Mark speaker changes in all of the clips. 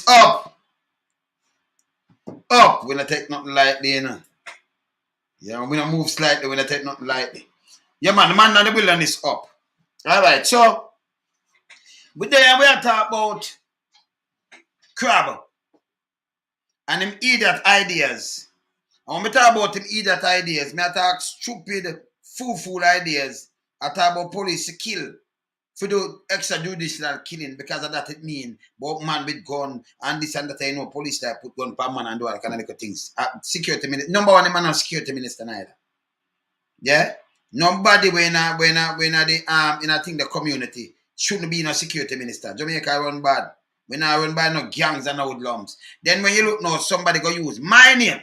Speaker 1: up. Up. We don't take nothing lightly, you know. Yeah, we don't move slightly. We don't take nothing lightly. Yeah, man. The man on the building is up. All right. So, we are talking about crab and them idiot ideas. And when we talk about them idiot ideas, I talk stupid, fool ideas. I talk about police to kill. For do extrajudicial killing because of that it mean but man with gun and this and that I know police that put gun per man and do all kind of little things. Security minister number one, the man not security minister neither. Yeah? Nobody when the in I think the community shouldn't be no security minister. Jamaica run bad. We not run by no gangs and no hoodlums. Then when you look now, somebody go use my name.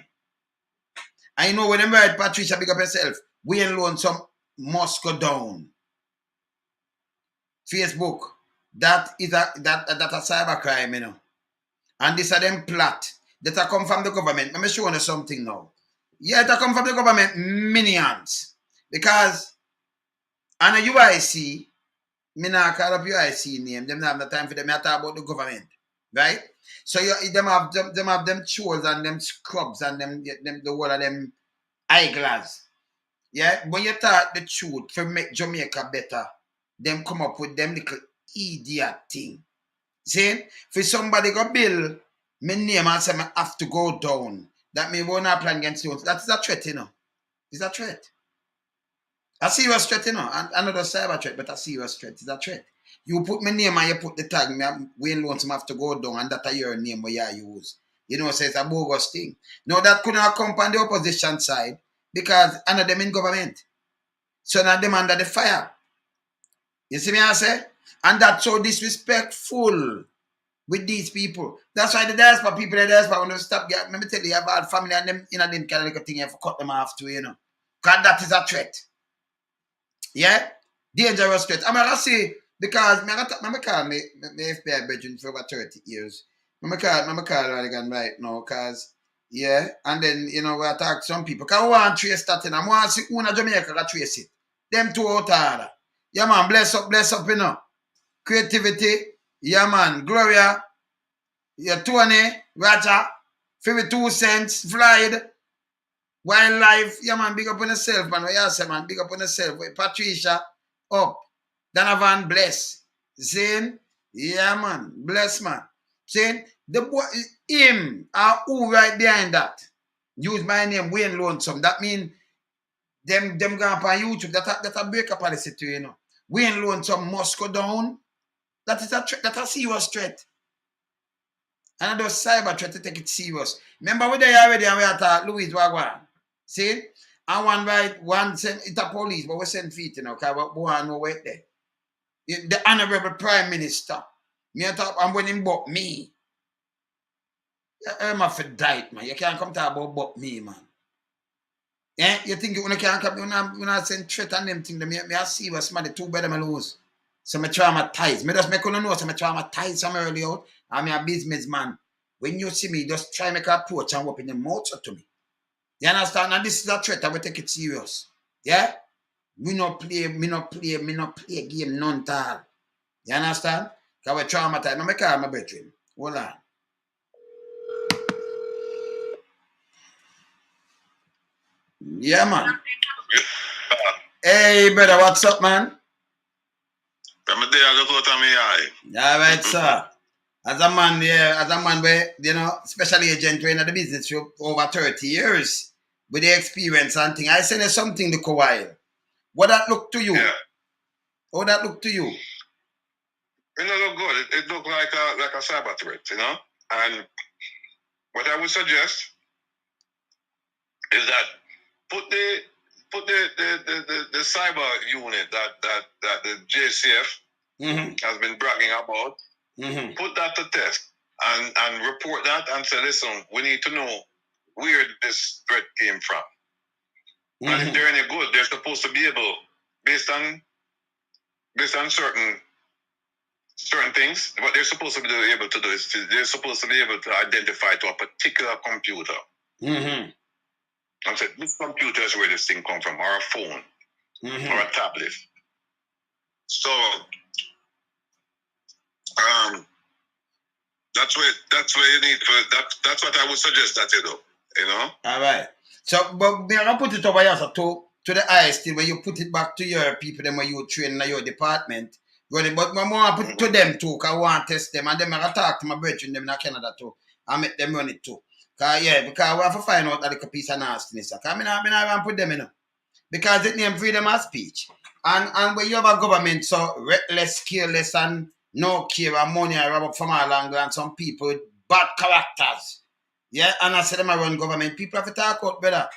Speaker 1: And you know when them write Patricia big up herself, Lonesome must go down. Facebook, that is a cyber crime, you know. And this are them plot that are come from the government. Let me show you something now. Yeah, that come from the government minions. Because on a UIC, me not call up UIC name, them not have the time for them to talk about the government. Right? So them have them chores and them scrubs and them the whole of them eyeglass. Yeah, when you talk the truth to make Jamaica better, them come up with them little idiot thing. See? For somebody go bill, my name and say I have to go down. That means we're not planning against you. That is a threat, you know. It's a threat. A serious threat, you know. And another cyber threat, but a serious threat. It's a threat. You put my name and you put the tag, me Wayne Lonesome have to go down, and that's your name where you use. You know, so it's a bogus thing. No, that couldn't have come on the opposition side because none of them in government. So now them under the fire. You see me I say? And that's so disrespectful with these people. That's why the diaspora people, when they stop, let me tell you about family and them, you know, them kind of little thing, you have to cut them off too, you know. Because that is a threat. Yeah? Dangerous threat. I'm going to say, because I call me FBI brethren for over 30 years. I call again right now, because, yeah, and then, you know, we attack some people. Because we want to trace that, and I want to see who in Jamaica can trace it. Them two out order. Yeah, man, bless up, you know. Creativity, yeah, man, Gloria, yeah, Tony, Raja, 52 cents, Floyd, Wildlife, yeah, man, big up on yourself, man. What you say, man, big up on yourself. Patricia, up. Donovan, bless. Zane, yeah, man, bless, man. Zane, the boy, him, who right behind that? Use my name, Wayne Lonesome. That mean them go up on YouTube. That a break up policy too, you know. Wayne Lonesome must go down. That is a threat. That's a serious threat. And those cyber threat to take it serious. Remember we there already and we at Louis Wagwan. See? And one send it a police, but we send feet, you know, because we want to know where there. The Honorable Prime Minister. Me I talk and when him about me. I'm for diet, man. You can't come talk about me, man. Yeah? You think you can't come, when I send threat and them things, me I see what's the two better me lose. So I traumatized. Me just make you know, so I traumatized some early out. I'm a businessman. When you see me, just try make an approach and open the mouth to me. You understand? And this is a threat. I will take it serious. Yeah? Me not play game none tal. You understand? Because we traumatized. No, I call my brethren. Hold on. Yeah, man. Hey, brother, what's up, man?
Speaker 2: I'm there, I look out of my eye.
Speaker 1: All right, sir. As a man where, you know, special agent in the business for over 30 years with the experience and thing. I send you something look a while. What that look to you?
Speaker 2: Yeah.
Speaker 1: How that look to you?
Speaker 2: It don't look good. It look like a cyber threat, you know? And what I would suggest is that put the cyber unit that the JCF has been bragging about. Put that to test and report that and say, listen, we need to know where this threat came from. And if they're any good, they're supposed to be able, based on certain things, what they're supposed to be able to do is they're supposed to be able to identify to a particular computer. And say, this computer is where this thing comes from, or a phone, or a tablet. So, That's where you need that's what I would suggest that you do. You know?
Speaker 1: All right. So, but we are gonna put it over here to the IST where you put it back to your people, them where you train in your department. But I want to put it to them too, because I want to test them. And then I gotta talk to my brethren them in Canada too. I make them run it too. Because we have to find out that little piece of nastiness. Because I want to put them in. Because it named freedom of speech. And when you have a government so reckless, careless, and no care and money I rob up from all angles and some people with bad characters. Yeah, and I said them I run government. People have to talk out better.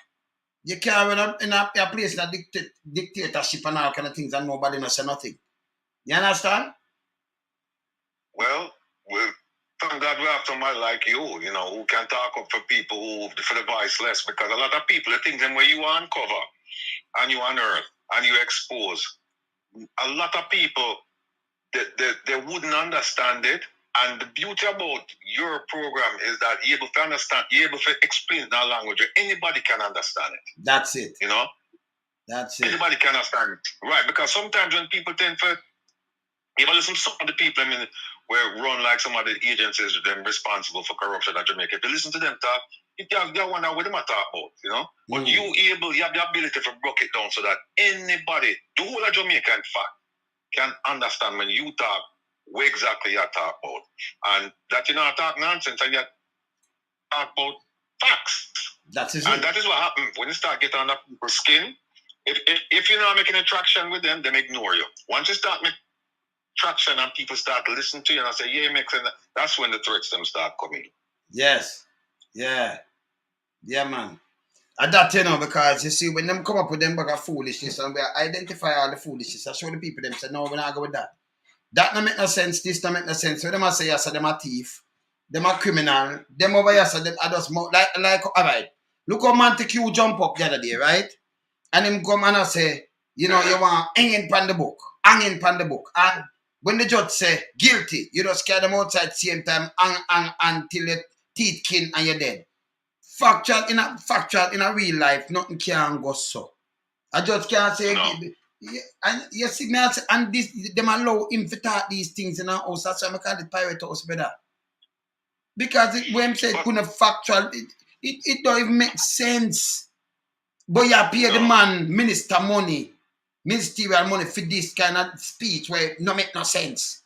Speaker 1: You can't run in a place in a dictatorship and all kind of things and nobody knows say nothing. You understand?
Speaker 2: Well, thank God we have somebody like you, who can talk up for people for the voiceless, because a lot of people, the things where you uncover and you unearth and you expose, a lot of people, they wouldn't understand it. And the beauty about your program is that you're able to understand, you're able to explain it in a language where anybody can understand it.
Speaker 1: That's it.
Speaker 2: That's it. Anybody can understand it. Right, because sometimes when people tend to, even listen to some of the people, where run like some of the agencies, them responsible for corruption at Jamaica, if you listen to them talk, you wonder what them are talk about, But you have the ability to break it down so that anybody, the whole of Jamaica, in fact, can understand when you talk what exactly you talk about. And that you not talk nonsense and you talk about facts.
Speaker 1: That is
Speaker 2: and that is what happens when you start getting under people's skin. If you're not making a traction with them ignore you. Once you start making traction and people start listening to you and I say, yeah, it makes sense, that's when the threats them start coming.
Speaker 1: Yes. Yeah. Yeah, man. And that, because you see, when them come up with them bag of foolishness and we identify all the foolishness, I show the people them say, no, we're not go with that. That don't make no sense, this don't make no sense. So them I say, yes, them a thief, them a criminal, them over here, so them are just more, like, all right. Look how Montague jump up the other day, right? And him come and I say, you want hanging pan the book. And when the judge say guilty, you just scare them outside same time, until your teeth kin and you're dead. Factual in a real life, nothing can go so. I just can't say.
Speaker 2: No.
Speaker 1: And you see me, and this them allow him to talk these things in our house. That's why I call it pirate house, brother. Because when I say couldn't factual, it don't even make sense. But you pay the man ministerial money for this kind of speech where it don't make no sense.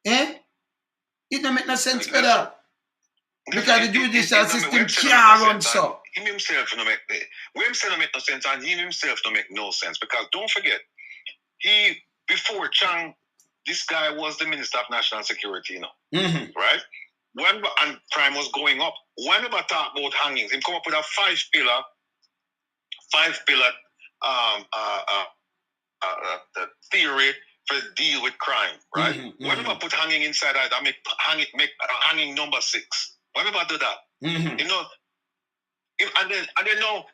Speaker 1: It don't make no sense, brother. Because the judicial system can't run so.
Speaker 2: Him himself don't make no sense, and him himself don't make no sense. Because don't forget, before Chang, this guy was the Minister of National Security, right? When and crime was going up, when we talk about hangings, he come up with a five pillar theory for deal with crime, right? When we put hanging inside that, I make hanging number 6. When we do that,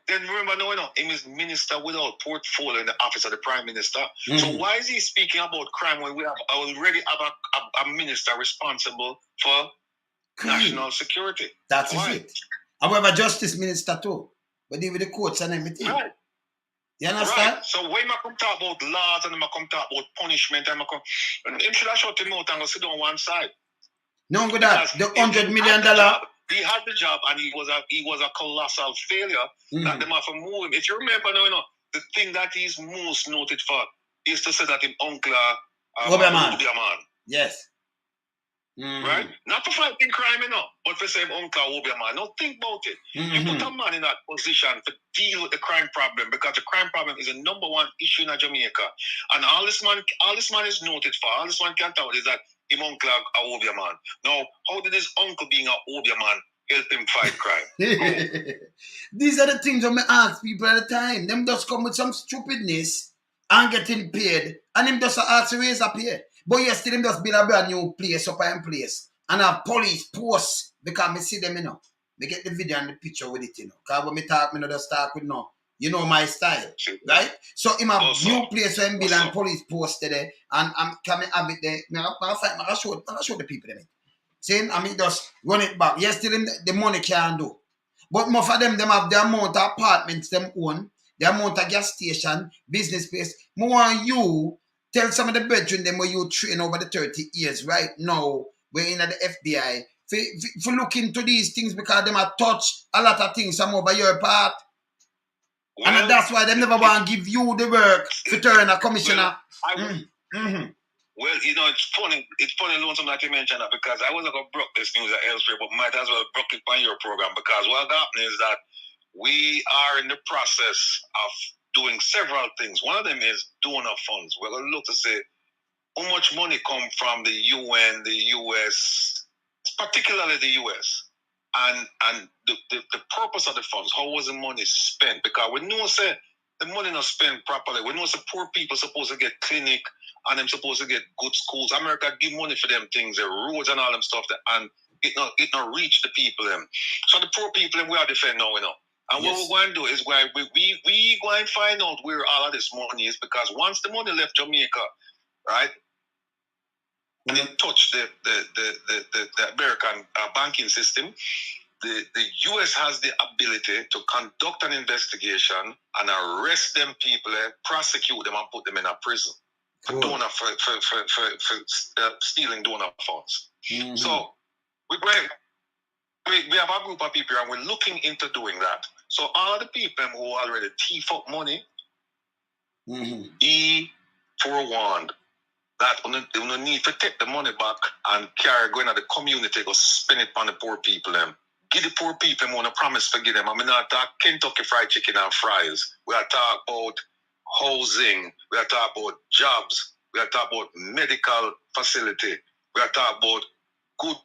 Speaker 2: then remember, he is minister without portfolio in the office of the prime minister. So why is he speaking about crime when we already have a minister responsible for national security?
Speaker 1: That's it. And we have a justice minister too. We deal with the courts and everything.
Speaker 2: Right.
Speaker 1: You understand?
Speaker 2: Right. So when I come talk about laws and I come talk about punishment, him should have shut him out and go sit on one side.
Speaker 1: No, good that. The $100 million.
Speaker 2: He had the job and he was a colossal failure. That them have to move him. If you remember now, the thing that he's most noted for is to say that him uncle
Speaker 1: Obiaman. Yes.
Speaker 2: Right? Not to fight in crime, but for say uncle Obiaman. Now think about it. You put a man in that position to deal with the crime problem, because the crime problem is the number one issue in Jamaica. And all this man is noted for, all this man can tell is that him uncle Obiaman. Now, how did his uncle being a Obiaman help him fight crime?
Speaker 1: These are the things that I ask people at the time. Them just come with some stupidness and getting paid, and him just ask to raise up here. But yes, still him just build a brand new place up in place. And have police posts, because me see them, Me get the video and the picture with it, Because when me talk, me not just talk with my style. Right? So him have new place where him build and police posted there. And can me have it there. I show the people them. Saying, just run it back. Yes, still the money can do. But more for them have the amount of apartments them own, the amount of gas station, business place. More you tell some of the brethren them where you train over the 30 years right now, we're in the FBI, for look into these things because them have touched a lot of things some over your part. Well, and that's why they never want to give you the work to turn a commissioner.
Speaker 2: Well, you know, it's funny, Lonesome, that you mentioned that, because I wasn't going to broke this news elsewhere, but might as well broke it on your program, because what happened is that we are in the process of doing several things. One of them is donor funds. We're going to look to say how much money come from the UN, the US, particularly the US, and the purpose of the funds. How was the money spent? Because we know say the money not spent properly. We know say poor people supposed to get clinic and them supposed to get good schools. America give money for them things, the roads and all them stuff, and it not reach the people them. So the poor people them we are defending now, you know. And yes. What we're going to do is we going to find out where all of this money is, because once the money left Jamaica, right, and it touched the American banking system, the US has the ability to conduct an investigation and arrest them people, prosecute them, and put them in a prison for donor for stealing donor funds. Mm-hmm. So we have a group of people and we're looking into doing that. So all the people who already thief up money, be forewarned that you need to take the money back and carry going to the community, go spend it on the poor people them. Give the poor people on a promise to give them. I mean, not talk Kentucky Fried Chicken and fries. We are talking about housing. We are talking about jobs. We are talking about medical facility. We are talking about good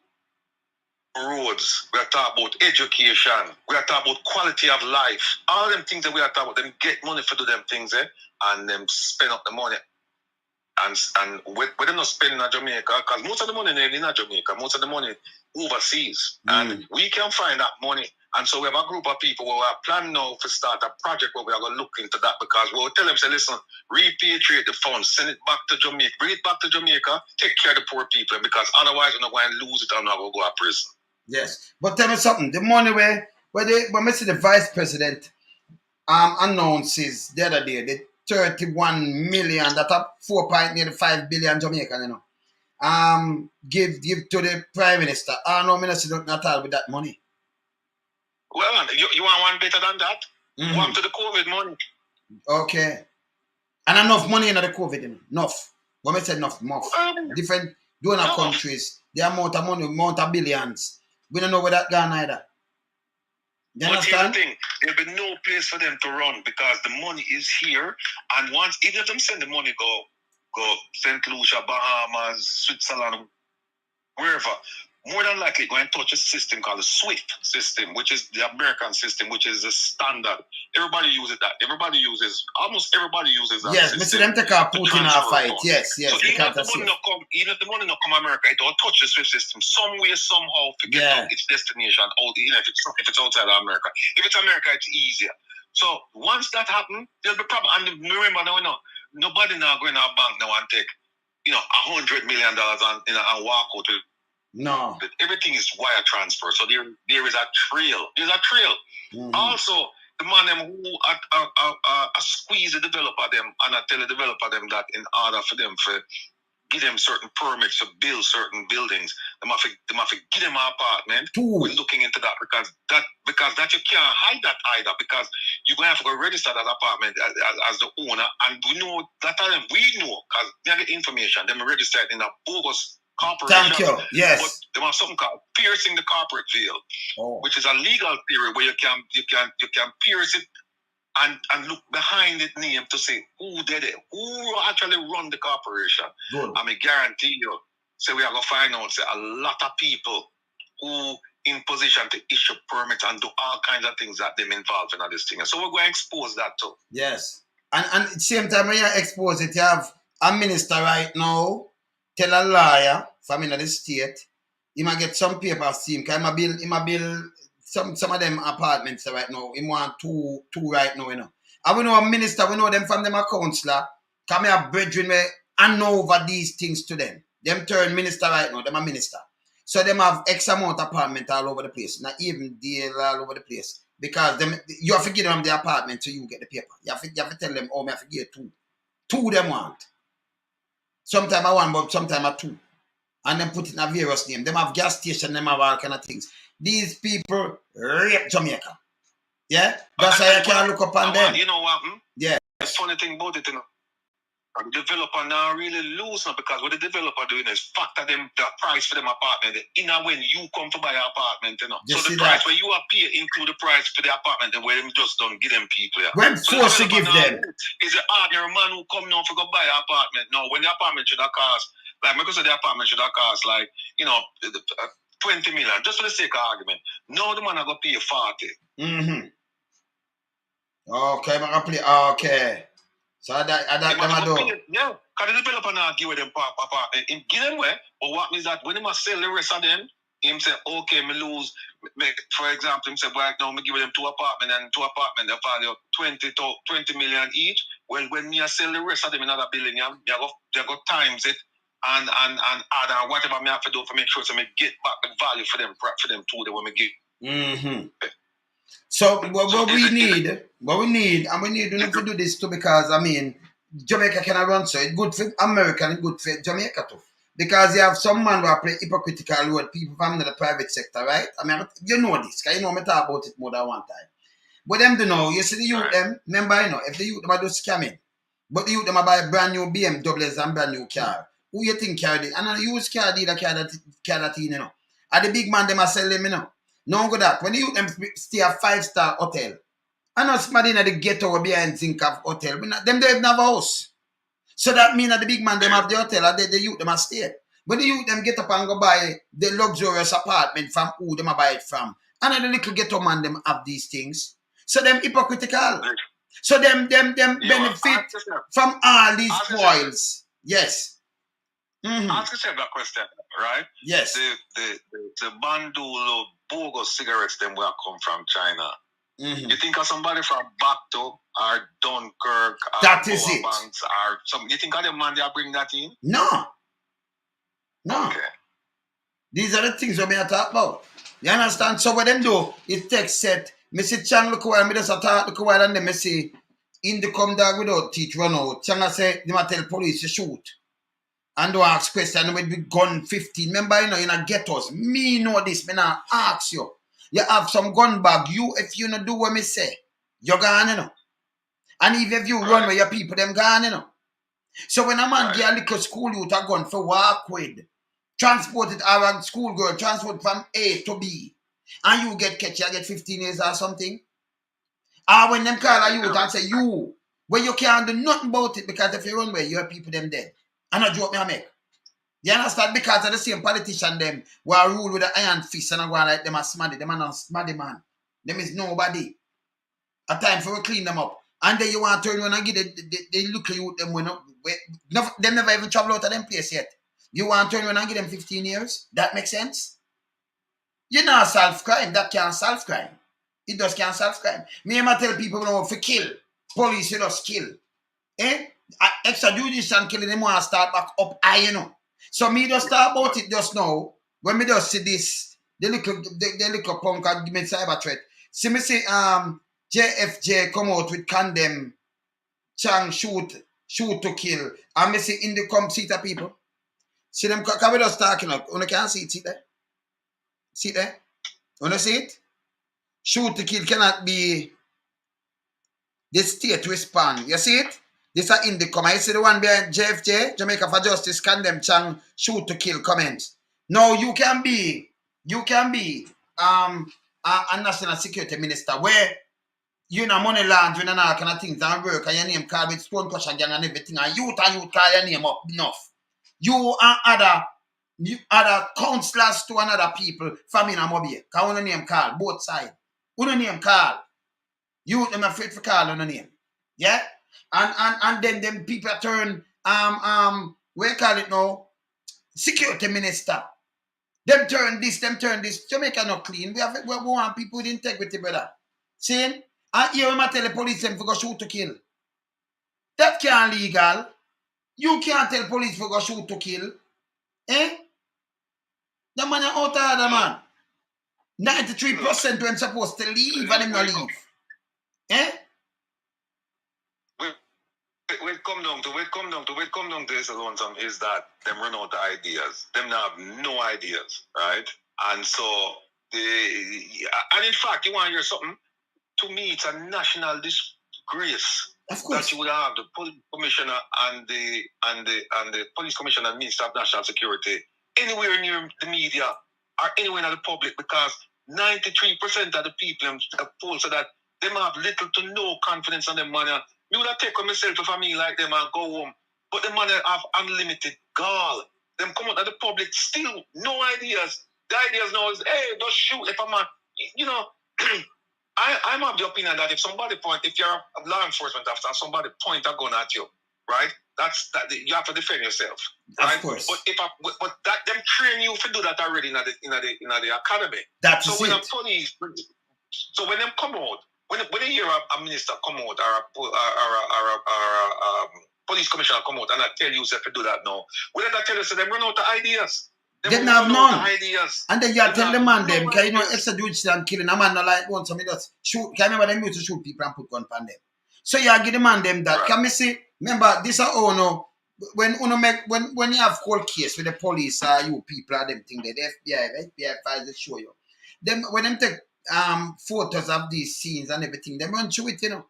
Speaker 2: roads. We are talking about education. We are talking about quality of life. All them things that we are talking about, them get money for do them things, and them spend up the money. And we them not spending in Jamaica, because most of the money ain't in Jamaica. Most of the money overseas. And we can find that money. And so we have a group of people who are planning now to start a project where we are going to look into that, because we'll tell them, say, listen, repatriate the funds, send it back to Jamaica, bring it back to Jamaica, take care of the poor people, because otherwise we're not going to lose it and we're going to go to prison.
Speaker 1: Yes. But tell me something, the money when we see the vice president announces the other day, the 31 million, that are 4.85 billion Jamaican, you know. Give to the Prime Minister. I know Minister don't not all with that money.
Speaker 2: Well, you want one better than that? Mm-hmm. Want to the COVID money.
Speaker 1: Okay. And enough money in the COVID, you know. Enough. When I say enough. Different donor countries, the amount of money, amount of billions. We don't know where that gone either. You understand?
Speaker 2: But here's the thing, there'll be no place for them to run, because the money is here, and once even if them send the money go St. Lucia, Bahamas, Switzerland, wherever, more than likely going to touch a system called the SWIFT system, which is the American system, which is the standard. Everybody uses that. Almost everybody uses that.
Speaker 1: Yes, Mr. Them take a put in our fight. Yes.
Speaker 2: So even if the money not come America, it will touch the SWIFT system some way, somehow to get to its destination, if it's outside of America. If it's America, it's easier. So once that happens, there'll be problem. And remember, now, nobody now going to a bank now and take, $100 million and walk out with.
Speaker 1: No.
Speaker 2: Everything is wire transfer. So there is a trail. There's a trail. Mm-hmm. Also, the man them who squeeze the developer them and I tell the developer them that in order for them to give them certain permits to build certain buildings, they have to give them an apartment. We're looking into that because that you can't hide that either, because you're gonna have to go register that apartment as the owner, and we know that time because they get information, them registered in a bogus corporation.
Speaker 1: Thank you. Yes.
Speaker 2: But they have something called piercing the corporate veil, which is a legal theory where you can pierce it and look behind it name to say who did it, who actually run the corporation. Good. I mean, guarantee you, so we are gonna find out a lot of people who in position to issue permits and do all kinds of things that them involved in all this thing. So we're going to expose that too.
Speaker 1: Yes. And at the same time when you expose it, you have a minister right now tell a lawyer from in the state, he might get some papers to him, because he might build some of them apartments right now. He want two right now, And we know a minister, we know them from them a councillor, because we have bretren where hand over these things to them. Them turn minister right now, them a minister. So them have X amount of apartment all over the place, not even deal all over the place. Because you have to give them the apartment so you get the paper. You have to tell them, I have to give two. Two them want. Sometimes I want, but sometimes I two. and then put it in a various name. Them have gas station, them have all kind of things. These people rape Jamaica. Yeah? That's why I can't look up on them.
Speaker 2: You know what?
Speaker 1: Yeah.
Speaker 2: The funny thing about it, the developer now really lose now, because what the developer doing is factor them the price for them apartment in when you come to buy an apartment, So the price where you are pay include the price for the apartment and where them just don't give them people. Yeah.
Speaker 1: When forced to give them.
Speaker 2: Is an ordinary man who come now for go buy an apartment. No, when the apartment should have cost, like because the apartment should have cost like, 20 million, just for the sake of argument. No, the man are gonna pay 40.
Speaker 1: Okay, okay. So that them I do.
Speaker 2: Yeah, because the developer now give them apartment. Give them where, but what means that when he must sell the rest of them, him say, okay, me lose. For example, him say, well, now me give them 2 apartments and 2 apartments, they value 20 million each. Well, when me sell the rest of them in another building, you go times it and add whatever me have to do to make sure to me get back the value for them too, that when me give.
Speaker 1: So what we need, and we need to do this too, because I mean, Jamaica can run so it's good for America and good for Jamaica too. Because you have some man who play hypocritical role, people from the private sector, right? I mean, you know this, because you know me talk about it more than one time. But them do know, you see the youth them, remember, if the youth them are do scamming, but the youth them are buy brand new BMWs and brand new car. Who you think carry it? And a used car dealer carry that in, And the big man them are sell them, No go that. When the youth them stay a 5-star hotel, I know somebody in the ghetto will behind think of hotel, but them they have a house. So that means that the big man them have the hotel and the youth them are stay. When the youth them get up and go buy the luxurious apartment from who them buy it from. And the little ghetto man them have these things. So them hypocritical. So them benefit from all these spoils. Yes.
Speaker 2: Ask yourself that question, right?
Speaker 1: Yes.
Speaker 2: The bandolo bogus cigarettes them will come from China. You think of somebody from Bacto or Dunkirk or
Speaker 1: that is it.
Speaker 2: Banks or some, you think of the man they are bring that in?
Speaker 1: No.
Speaker 2: Okay.
Speaker 1: These are the things we are talking about. You understand? So what them do is text set. Me see Chang look while, me just talk look while, and then me see in the come dog without teeth run out. Chang say they might tell police to shoot. And don't ask question with gun 15. Remember, you know get us. Me know this, me not ask you. You have some gun bag. If you not do what me say, you're gone, And even if you run with your people, them gone, So when a man get a little school youth a gun for walk with, transport it, or a school girl, transport from A to B, and you get catch, you get 15 years or something. Or when them call a youth and say, you, when you can't do nothing about it, because if you run away, your people them dead. And I joke me I make. You understand? Because of the same politician them who are rule with an iron fist and I go like them are smaddy. Them are not smaddy man. Them is nobody. A time for we clean them up. And then you want to turn around and give they look at you them when them never even travel out of them place yet. You want to turn around and give them 15 years? That makes sense? You know solve crime. That can't solve crime. It just can't solve crime. Me I tell people now for kill. Police you just kill. Extrajudicial killing them want to start back up high, So me just talk about it just now. When me just see this, the little punk and give me cyber threat. See me see JFJ come out with condemn Chang shoot to kill. And me see in the come see the people. See them can we just talking up. You can't see it, see there? See there? You see it? Shoot to kill cannot be the state respond. You see it? This are in the comment. You see the one behind JFJ, Jamaica for Justice, condemn Chang shoot to kill comments. No, you can be a national security minister where you know money laundering and all kind of things and work and your name called with Stone Crusher gang and everything and you call your name up enough. You and other councillors to another people from in a mobile. Because one name call both sides. One name call. You them afraid for call on the name. Yeah? And then them people turn we call it now security minister. Them turn this. Jamaica not clean. We want people with integrity, brother. See? And here we tell the police them to go shoot to kill. That can't legal. You can't tell police to go shoot to kill. Eh? The man are out of the man. 93% when supposed to leave and them not leave. Eh?
Speaker 2: When it come down to this Lonesome is that them run out of ideas. Them now have no ideas, right? And so and in fact, you want to hear something? To me, it's a national disgrace that you would have the police commissioner and the police commissioner and Minister of National Security anywhere near the media or anywhere in the public, because 93% of the people have polled so that they have little to no confidence in them money. Me would have taken myself to family like them and go home, but the money have unlimited gall. Them come out of the public still no ideas. The ideas now is, hey, just shoot if I'm a, you know. I'm of the opinion that if you're a law enforcement officer and somebody point a gun at you, right? You have to defend yourself, right?
Speaker 1: Of course.
Speaker 2: But them train you to do that already in the academy.
Speaker 1: That's
Speaker 2: so when
Speaker 1: it.
Speaker 2: So when them come out, when you hear a minister come out or a police commissioner come out and I tell you to do that now, when I tell you, so them run out of ideas.
Speaker 1: They don't have none.
Speaker 2: Ideas.
Speaker 1: And then you tell the man them, because you know extrajudicial killing a man no like one, so me just shoot. Can you remember them used to shoot people and put gun on them? So you give the man them that. Right. Can me see? Remember this is no. When you have cold case with the police or you people or them thing there, the FBI files they show you. Them when them take photos of these scenes and everything, they run through it, you know.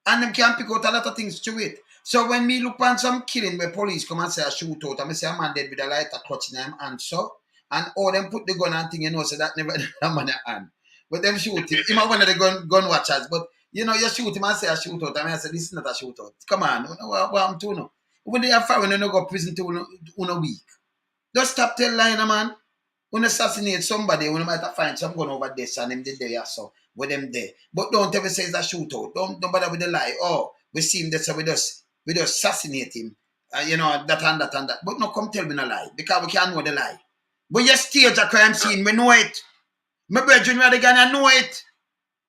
Speaker 1: And them can pick out a lot of things through it. So when me look on some killing where police come and say a shootout, and me say a man dead with a lighter clutching him and so, and all them put the gun and thing, you know, so that never a man hand. But them shoot him. Him one of the gun watchers, but you know, you shoot him and say a shootout, and I say this is not a shootout. Come on, what I'm doing now? When they are when they no go prison to a week. Just stop telling lying, man. When assassinate somebody, when you might find some gun over there, and them did there, so with them there. But don't ever say it's a shootout. Don't bother with the lie. Oh, we see him there, so we just assassinate him. You know, that and that and that. But no, come tell me no lie, because we can't know the lie. But you stage a crime scene, we know it. My brethren, we gonna know it.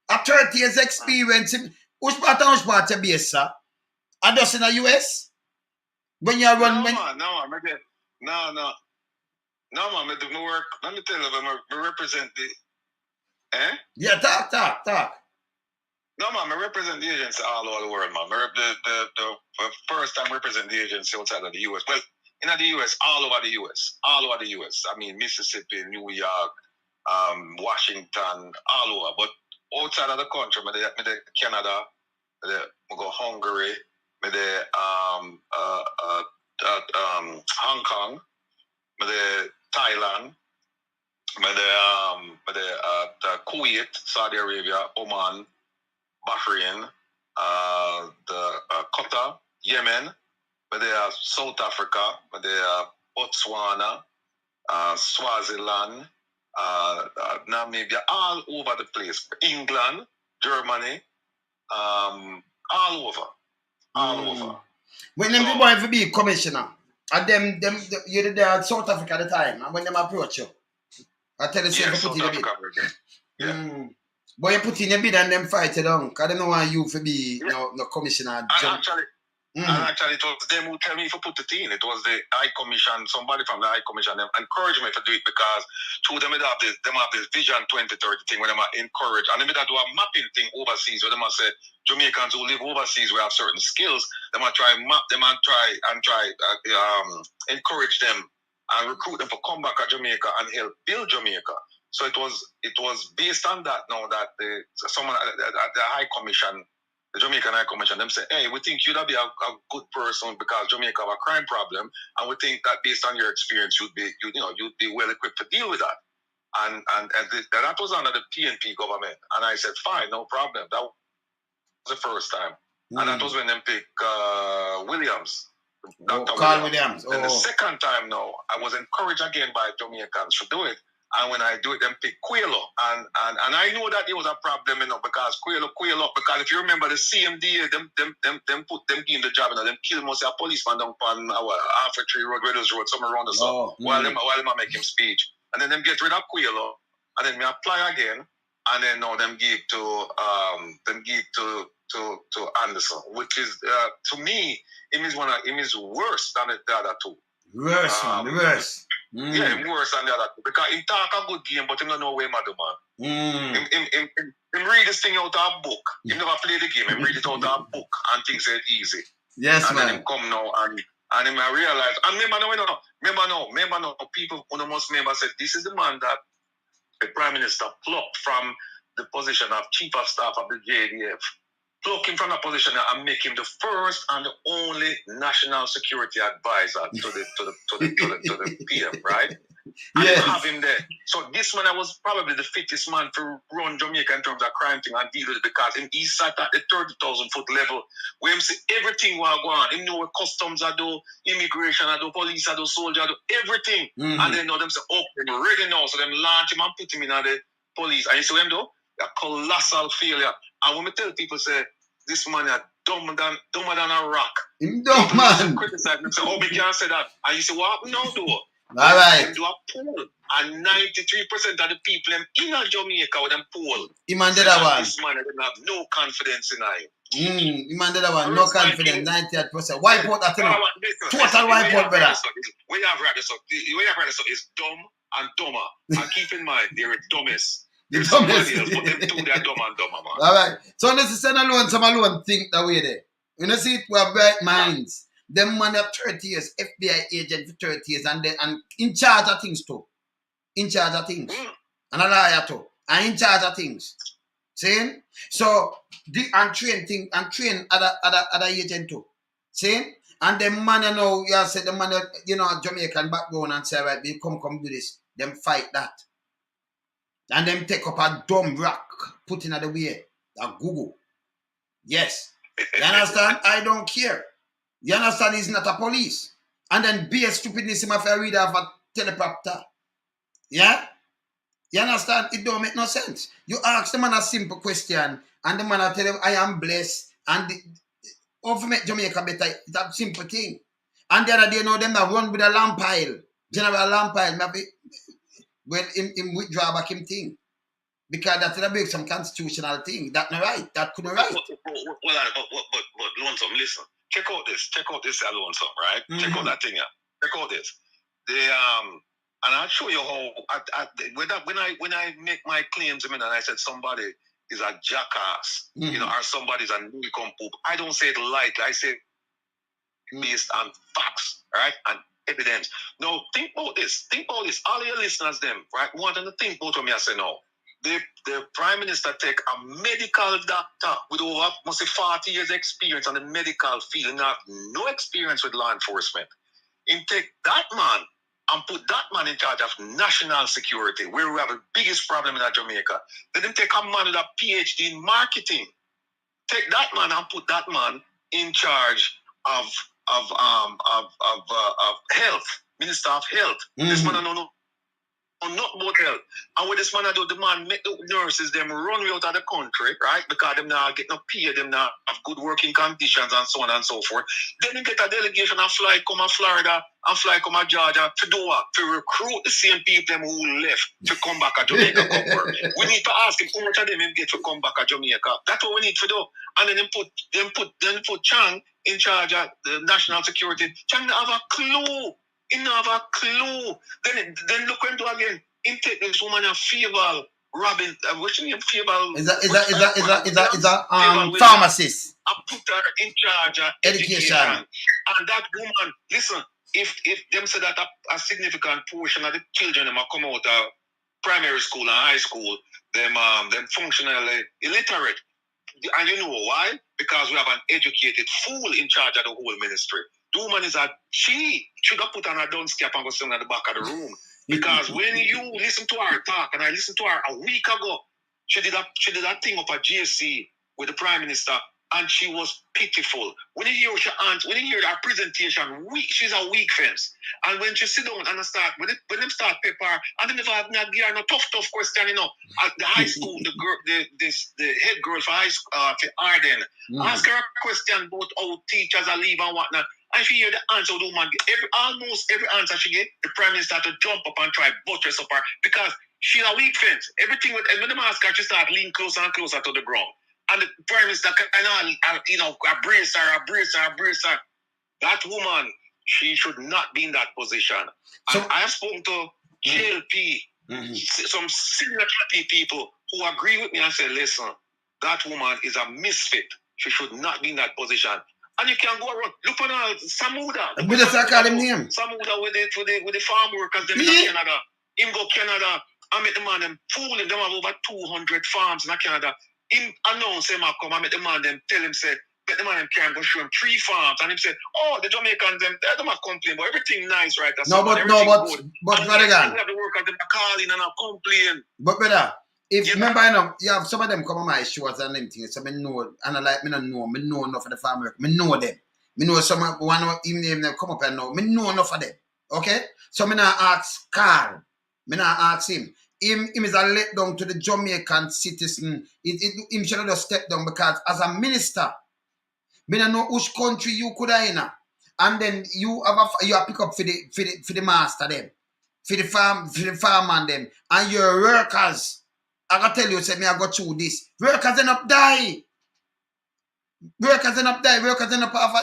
Speaker 1: A 30 years experience. Which part you base, sir? And just in the US? When you run...
Speaker 2: No, man, I do my work. Let me tell you, I represent the... Eh?
Speaker 1: Yeah, talk.
Speaker 2: No, man, I represent the agency all over the world, man. The first time I represent the agency outside of the US. Well, in the US, all over the US. I mean, Mississippi, New York, Washington, all over. But outside of the country, I do Canada, I go Hungary, I do Hong Kong, I do Thailand, I do Kuwait, Saudi Arabia, Oman, Bahrain, Qatar, Yemen, South Africa, Botswana, Swaziland, Namibia, all over the place. England, Germany, all over.
Speaker 1: When them people want to be commissioner, and them you're there at South Africa at the time, and when them approach you, I tell you, put in a bid.
Speaker 2: Yeah.
Speaker 1: But you put in a bid and them fight it down, because they don't want you to be no commissioner.
Speaker 2: Actually, it was them who tell me to put it in. It was the High Commission, somebody from the High Commission, them encouraged me to do it, because through them have this Vision 2030 thing where they are encouraged, and they do a mapping thing overseas where they must say Jamaicans who live overseas will have certain skills. They might try map them and try encourage them and recruit them to come back to Jamaica and help build Jamaica. So it was based on that now that someone at the High Commission, the Jamaican High Commission, them say, hey, we think you'd be a good person because Jamaica have a crime problem, and we think that based on your experience, you'd be well equipped to deal with that. And that was under the PNP government, and I said, fine, no problem. That was the first time, and that was when them pick Williams, Dr.
Speaker 1: Carl Williams.
Speaker 2: Then the second time now, I was encouraged again by Jamaicans to do it. And when I do it, them pick Quailo. And I know that it was a problem, because Quailo, because if you remember the CMDA, them put them in the job, them kill most of a policeman down on our Half a Tree Road, Redders Road, somewhere around the sun, while them make him speech. And then them get rid of Quailo, and then me apply again, and then now them give to Anderson, which is to me, him is worse than the other two.
Speaker 1: Worse.
Speaker 2: Yeah, him worse than the other two. Because he talk a good game, but he don't know where man do, man. Him read this thing out of a book. He never play the game. He read it out of a book and thinks it's easy.
Speaker 1: Yes,
Speaker 2: and
Speaker 1: man.
Speaker 2: then him come now and him I realize, and remember now, people who must remember said this is the man that the Prime Minister plucked from the position of Chief of Staff of the JDF. Pluck him from that position and make him the first and the only national security advisor to the PM, right? And
Speaker 1: Yes.
Speaker 2: have him there. So this man was probably the fittest man to run Jamaica in terms of crime thing and deal with it because he sat at the 30,000 foot level where him see everything will go on. Him know what customs I do, immigration I do, police I do, soldier I do, everything. Mm-hmm. And then know them say, oh, they're ready now. So them launch him and put him in the police. And you see what him do? A colossal failure. And when I tell people say, this man is dumber than a rock.
Speaker 1: Dumb man.
Speaker 2: Criticize him say, oh, we can't say that. And you say, what we now do?
Speaker 1: All right.
Speaker 2: Them do a poll, and 93% of the people in Jamaica with them poll.
Speaker 1: He man did that one.
Speaker 2: This man doesn't have no confidence in him.
Speaker 1: He man did that one. No confidence. 98%. Wipe out that thing. Total wipe out, brother.
Speaker 2: When you have read this up, is dumb and dumber. And keep in mind, they're the dumbest. There's somebody else, but them two, they're dumb and dumber, man.
Speaker 1: All right. So this is Lonesome alone think that way there. You know, see it, we have bright minds. Them man have 30 years, FBI agent for 30 years, and in charge of things too. In charge of things. And a lawyer too. And in charge of things. See? So, train other agent too. See? And the man, you know, you say the man, you know, Jamaican background and say, right, they come do this. Them fight that. And them take up a dumb rock, put in the way. A Google. Yes. You understand? I don't care. You understand? He's not a police. And then be a stupidness if I read off a teleprompter. Yeah? You understand? It don't make no sense. You ask the man a simple question, and the man will tell him, I am blessed, and to make Jamaica better, it's a simple thing. And the other day, you know, them that run with a lamp pile, General Lamp pile, when him withdraw back him thing. Because that's a big some constitutional thing. That's not right. That couldn't right.
Speaker 2: But Lonesome, listen. Check out this, Lonesome, right? Mm-hmm. Check out that thing, yeah. Check out this. And I'll show you how. When I make my claims, and I said somebody is a jackass, mm-hmm. you know, or somebody's a newcomb poop. I don't say it lightly. I say based on facts, right, and evidence. Now think about this. All of your listeners, them, right, want them to think about me. I say no. The Prime Minister take a medical doctor with over must say 40 years experience on the medical field and have no experience with law enforcement. Him take that man and put that man in charge of national security, where we have the biggest problem in Jamaica. Then him take a man with a PhD in marketing. Take that man and put that man in charge of health, Minister of Health. Mm-hmm. This man no not about health. And what this man do, the man make the nurses them run out of the country, right? Because them now get no pay, them now have good working conditions and so on and so forth. Then they get a delegation and fly come to Florida and fly come to Georgia to do what? To recruit the same people them who left to come back to Jamaica come work. We need to ask him how much of them get to come back to Jamaica. That's what we need to do. And then put Chang in charge of the national security. Chang don't have a clue. He don't have a clue. Then look into again. Him take this woman a favor. Robin, what's your name? Favor.
Speaker 1: Is a pharmacist.
Speaker 2: I put her in charge of education. And that woman, listen, if them say that a significant portion of the children them come out of primary school and high school, them functionally illiterate. And you know why? Because we have an educated fool in charge of the whole ministry. The woman is she should have put on her dunce cap and go sit at the back of the room. Because when you listen to her talk, and I listened to her a week ago, she did that thing of a GSC with the Prime Minister, and she was pitiful. When you hear her presentation, she's a weak fence. And when she sit down and when them start paper, and they never have no tough question, you know. At the high school, the head girl for high school, for Arden, ask her a question about how teachers are leave and whatnot. And if you hear the answer, the woman almost every answer she get, the Prime Minister to jump up and try buttress up her because she's a weak fence. Everything and when the ask her, she start leaning closer and closer to the ground. And the Prime Minister brace her. That woman, she should not be in that position. So, and I have spoken to JLP, some senior JLP people who agree with me and say, listen, that woman is a misfit. She should not be in that position. And you can go around. Look on Samuda.
Speaker 1: We just call him name.
Speaker 2: Samuda with the farm workers them in Canada. Him go Canada. I met the man them fooling them have over 200 farms in Canada. Him announce him come. I met the man them tell him say, get the man them can go show him 3 farms. And him say, oh, the Jamaicans them they don't have complain, but everything nice, right? That's
Speaker 1: but brother God.
Speaker 2: Have the workers them calling and complain.
Speaker 1: But brother, if remember, you know, you have some of them come on my shows and them things, so I know, and I like me don't know, me know enough of the farm work, me know them. Me know some one even them come up and know, me know enough of them. Okay? So me not ask Carl, me not ask him. Him is a let down to the Jamaican citizen. Him should have just step down because as a minister, me don't know which country you could have in. And then you have pick up for the master them. For the farm them. And your workers. I gotta tell you, say me I go through this. Workers end up die. Workers end up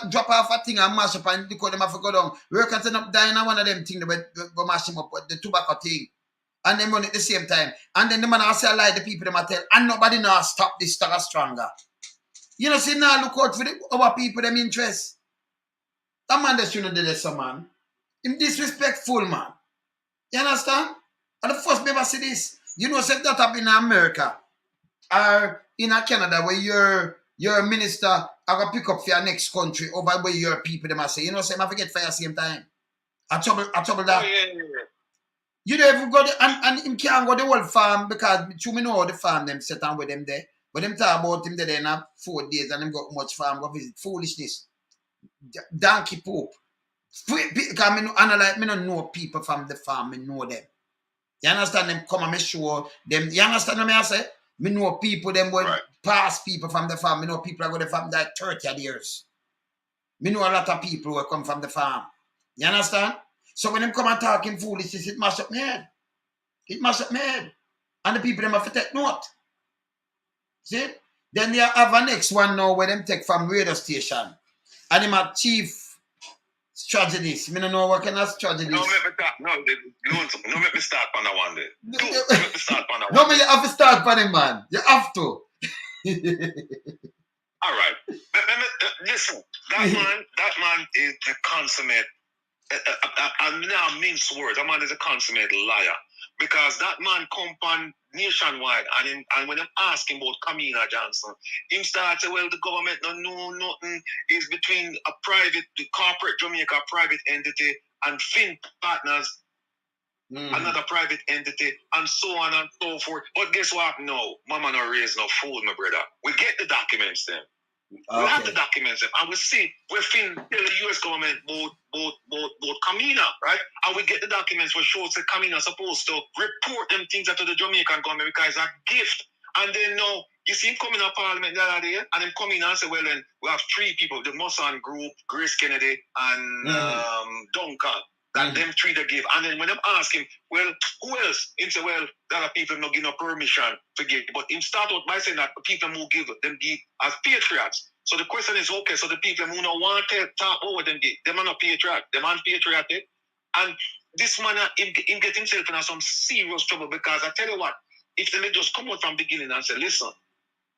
Speaker 1: drop off a thing and mash up and because them have to go down. Workers end up dying on one of them things that go mash them up with the tobacco thing. And them run at the same time. And then the man I say lie the people them I tell and nobody now stop this stagger stronger. You know, see now look out for our people them interest. That man that shouldn't do this, man. Him disrespectful, man. You understand? And the first never see this. You know, say that up in America or in Canada where you're a minister, I gotta pick up for your next country over where your people them I say, you know, say I forget for the same time. I trouble that.
Speaker 2: Oh, yeah.
Speaker 1: You don't even go there and him can't go the whole farm because you know how the farm them set on with them there. But them talk about him there in 4 days and them got much farm go visit. Foolishness. Donkey poop. Because me don't know people from the farm, me know them. You understand them come and me show them. You understand what I say? Me know people them will pass people from the farm. Me know people are going from like 30 years. Me know a lot of people who come from the farm. You understand? So when them come and talking foolishness, it mash up my head. It mash up my head. And the people them have to take note. See? Then they have a next one now where them take from radio station. And them are chief strategist. Me don't know what kind of strategist.
Speaker 2: No, make me start on that one day. Make me start on that one.
Speaker 1: No, me you have to start on him, man. You have to.
Speaker 2: All right. Listen, that man is the consummate. I'm now mince words. That man is a consummate liar. Because that man come on nationwide and when I'm asking about Kamina Johnson, him start say, well, the government don't know nothing. It's between the corporate Jamaica private entity and Fin Partners, another private entity, and so on and so forth. But guess what? No, mama not raised no fool, my brother. We get the documents then. Okay. We have the documents and we see we're fin tell the US government about Kamina, right? And we get the documents for sure that Kamina supposed to report them things to the Jamaican government because it's a gift. And then now you see him coming to Parliament the other day and him coming and say, well then we have 3 people, the Musson group, Grace Kennedy and Duncan. That them 3 they give. And then when them ask him, well, who else? He say, well, there are people not give no permission to give. But him start out by saying that the people who give as patriots. So the question is, okay, so the people who don't want to talk over them give, them are not patriot, them aren't patriotic. And this man, him get himself in some serious trouble because I tell you what, if they just come out from the beginning and say, listen,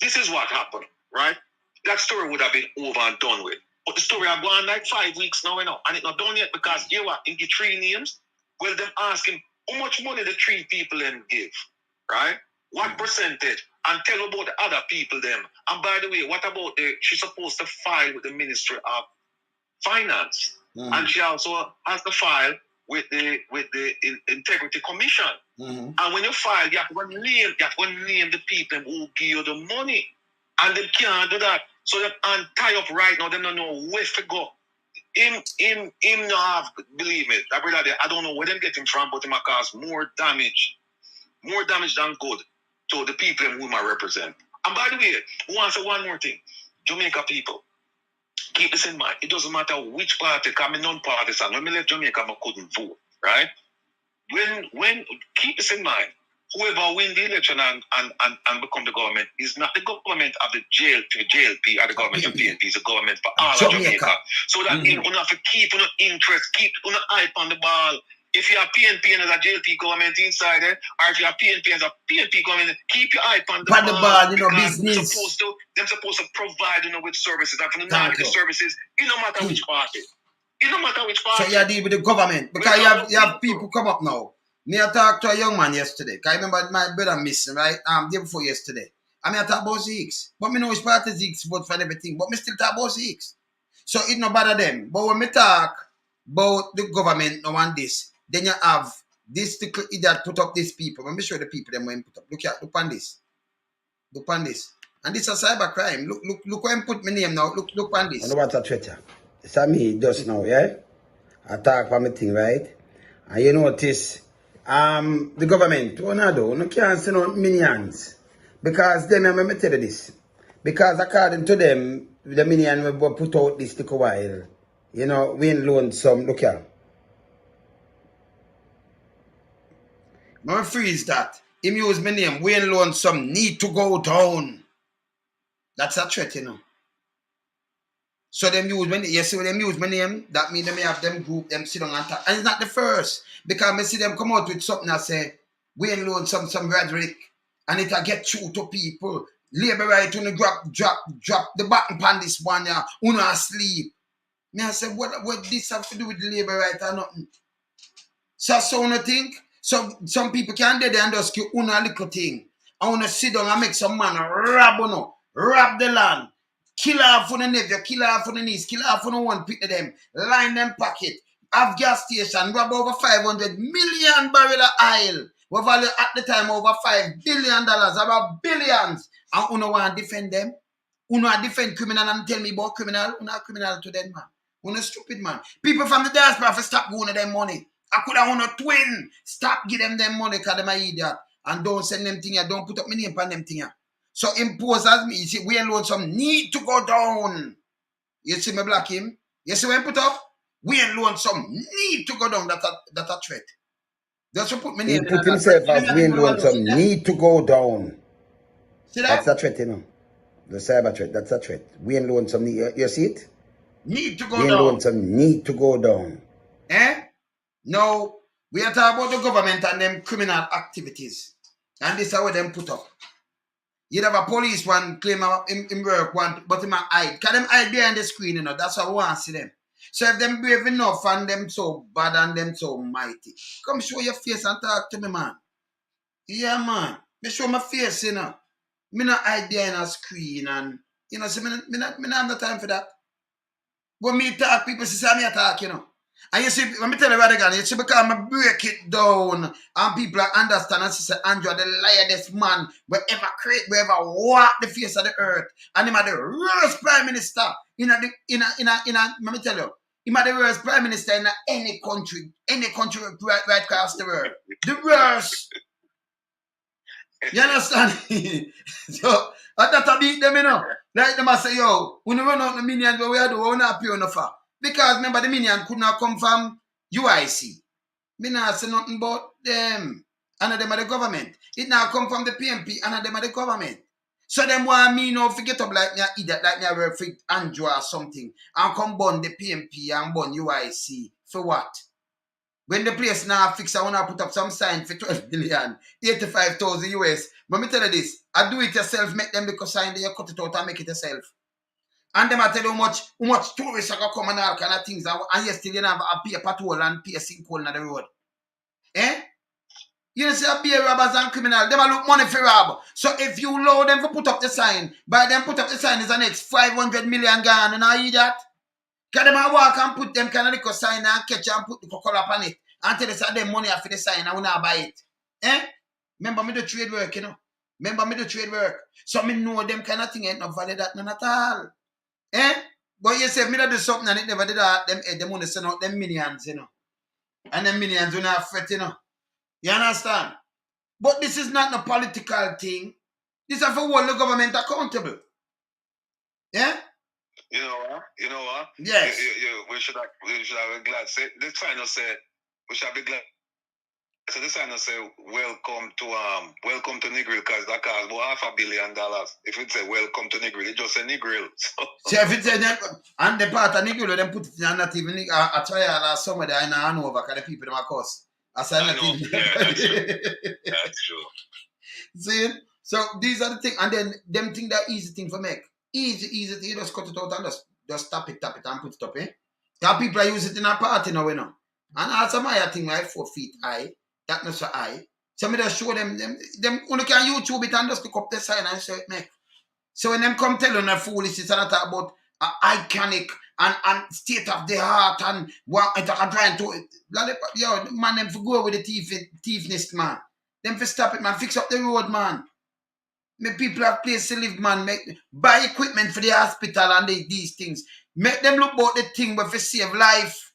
Speaker 2: this is what happened, right? That story would have been over and done with. But the story have gone like 5 weeks now, and it's not done yet because you know what? In the 3 names, well, them ask him how much money the 3 people then give, right? What percentage? And tell about the other people them. And by the way, what about she's supposed to file with the Ministry of Finance, and she also has to file with the Integrity Commission. And when you file, you have to name the people who give you the money, and they can't do that. So that and tie up right now, they don't know where to go. Him not have, believe me, I don't know where them get him from, but him cause more damage than good to the people whom I represent. And by the way, I want to say one more thing. Jamaica people, keep this in mind. It doesn't matter which party, because I'm non-partisan. When I left Jamaica, I couldn't vote, right? When keep this in mind. Whoever win the election and become the government is not the government of the JLP or the government of PNP, it's the government for all of Jamaica. So that means you have to keep your interest, keep your eye on the ball. If you have PNP and as a JLP government inside it, or if you have PNP as a PNP government, keep your eye on the ball.
Speaker 1: You know, business.
Speaker 2: Supposed to They're supposed to provide with services. And for the not the services, it no matter which party. It no matter which party.
Speaker 1: So you deal with the government. Because you have people come up now. Me I talked to a young man yesterday. I remember my brother missing, right? Day before yesterday. I mean I talk about Zeeks. But me know which party Zeeks vote for everything. But me still talk about Zeeks. So it no bother them. But when me talk about the government now and this, then you have this little idiot put up these people. Let me show the people them when put up. Look on this. Look on this. And this is a cyber crime. Look when put my name now. Look on this.
Speaker 3: I know what's a Twitter. It's a me just now, yeah? I talk for my thing, right? And you notice the government, no can't send out minions. Because them, let me tell you this. Because according to them, the minion will put out this little while. You know, Lonesome, look here.
Speaker 1: I'm going to freeze that. Him use my name, Lonesome, need to go down. That's a threat, you know. So them use my name, you see when them use my name, that means they may have them group, them sit down and talk. And it's not the first. Because I see them come out with something that say, Lonesome, some rhetoric, and it'll get through to people. Labor right, to drop the button on this one, yeah, uno asleep. Me I say, what this have to do with labor right or nothing? So uno think, so some people can do and just kill uno little thing. I wanna sit down and make some man rob the land, kill off on the nephew, kill off on the niece, kill off on the one, pick them, line them pocket, have gas station, rob over 500 million barrel of oil. We value at the time over $5 billion, about billions. And uno want to defend them. Uno defend criminal and tell me about criminal. Uno criminal to them, man. Uno stupid, man. People from the diaspora stop going to them money. I could have uno twin. Stop give them money because them are idiot. And don't send them thing. Don't put up my name on them thing. So impose as me. You see, Lonesome need to go down. You see me black him? You see when put up? Lonesome need to go down. That's a threat. Just put me
Speaker 3: he put himself as Lonesome need to go down.
Speaker 1: See that?
Speaker 3: That's a threat, you know. The cyber threat, that's a threat. Lonesome, you see it?
Speaker 1: Need to go down.
Speaker 3: Lonesome need to go down.
Speaker 1: No, we are talking about the government and them criminal activities. And this is how them put up. You'd have a police one claim in work one, but him hide. Because them hide behind the screen, you know. That's how we want to see them. So if them brave enough and them so bad and them so mighty, come show your face and talk to me, man. Yeah, man. Me show my face, you know. Me not hide behind a screen and, you know, so me not have no time for that. When me talk, people say me talk, you know. And you see, when me tell you right again, you see, because I break it down and people understand and say, Andrew, the liarest man will ever walk the face of the earth. And him are the worst prime minister let me tell you, him are the worst prime minister in any country right across the world. The worst. You understand? So, that's beat them, you know. Like them I say, yo, when you run out the minions, what we do, we not pay enough for. Because remember, the minion could not come from UIC. Me not say nothing about them. And them are the government. It now come from the PMP and them are the government. So them want me now forget up like me a idiot, like me a work for Andrew or something, and come burn the PMP and burn UIC. For what? When the place now fix, I want to put up some sign for 12 million, 85,000 US. But me tell you this, I do it yourself, make them because sign, you cut it out and make it yourself. And them I tell you how much tourists are going to come and all kind of things. And you still have a pay patrol and pay a sinkhole on the road. You know, see a beer robbers and criminals, them a look money for rob. So if you allow them to put up the sign, by them put up the sign is the next 500 million gone, and I hear that? Because them a walk and put them kind of little sign and catch and put the color upon it. And tell us that them money for the sign and we not buy it. Remember me do trade work, you know. Remember me do trade work. So me know them kind of thing ain't not valid that none at all. But you say me do something and it never did that, them money send out them minions, you know. And them minions do not fret, you know. You understand? But this is not a political thing. This is for hold the government accountable. Yeah?
Speaker 2: You know what?
Speaker 1: Yes.
Speaker 2: We should have been glad. Say this sign say we should be glad. So this sign say welcome to Negril because that costs about $500 million. If it say welcome to Negril, it just say Negril.
Speaker 1: So if it say and the part of Negril, then put it in not even a trial or somewhere there in Hanover because the people them are cost.
Speaker 2: Yeah, that's true. That's true.
Speaker 1: See? So these are the things, and then them think that easy thing for make. Easy thing, you just cut it out and just tap it and put it up, eh? Because people are using it in a party now, you know. And also my thing like 4 feet high, that not so high. So me just show them only can YouTube it and just look up the sign and show it make. So when them come tell on a foolishness and talk about iconic and state of the art and what I'm trying to yo man them for go with the thiefness man. Them for stop it man, fix up the road man. Make people have place to live man, buy equipment for the hospital and these things. Make them look about the thing but for save life.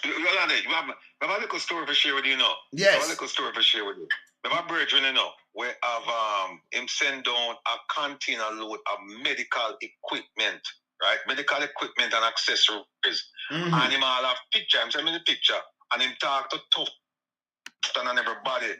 Speaker 2: Yolanda, you have a little story for share with you now.
Speaker 1: Yes.
Speaker 2: I have a little story for share with you. I have a brethren, you know, where have him send down a container load of medical equipment, right? Medical equipment and accessories. And him all have picture. I'm sending the picture. And him talk to tough and everybody.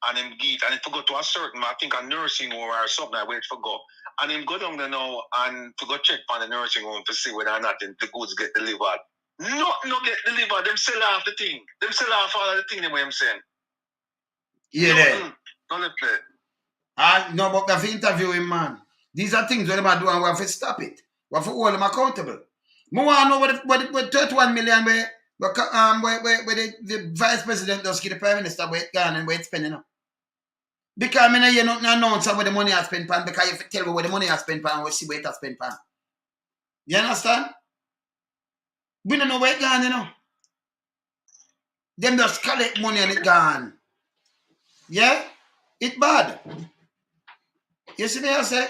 Speaker 2: And him give, and he forgot to a certain, I think a nursing home or something, I wait for go. And him go down there now and to go check on the nursing home to see whether or not the goods get delivered. No get delivered. Them sell off the thing. Them sell off all of the thing them I'm saying.
Speaker 1: Yeah, there.
Speaker 2: No, let's play.
Speaker 1: No, but we have to interview him, man. These are things we have to do and we have to stop it. We have to hold him accountable. I want to know what 31 million where the vice president does give the prime minister where it's gone and where it's spending now. Because I mean, you don't announce where the money has spent on because you have to tell me where the money has spent on and we see where it has spent on. You understand? We don't know where it's gone, you know. Them just collect money and it gone. Yeah? It's bad. You see what I say?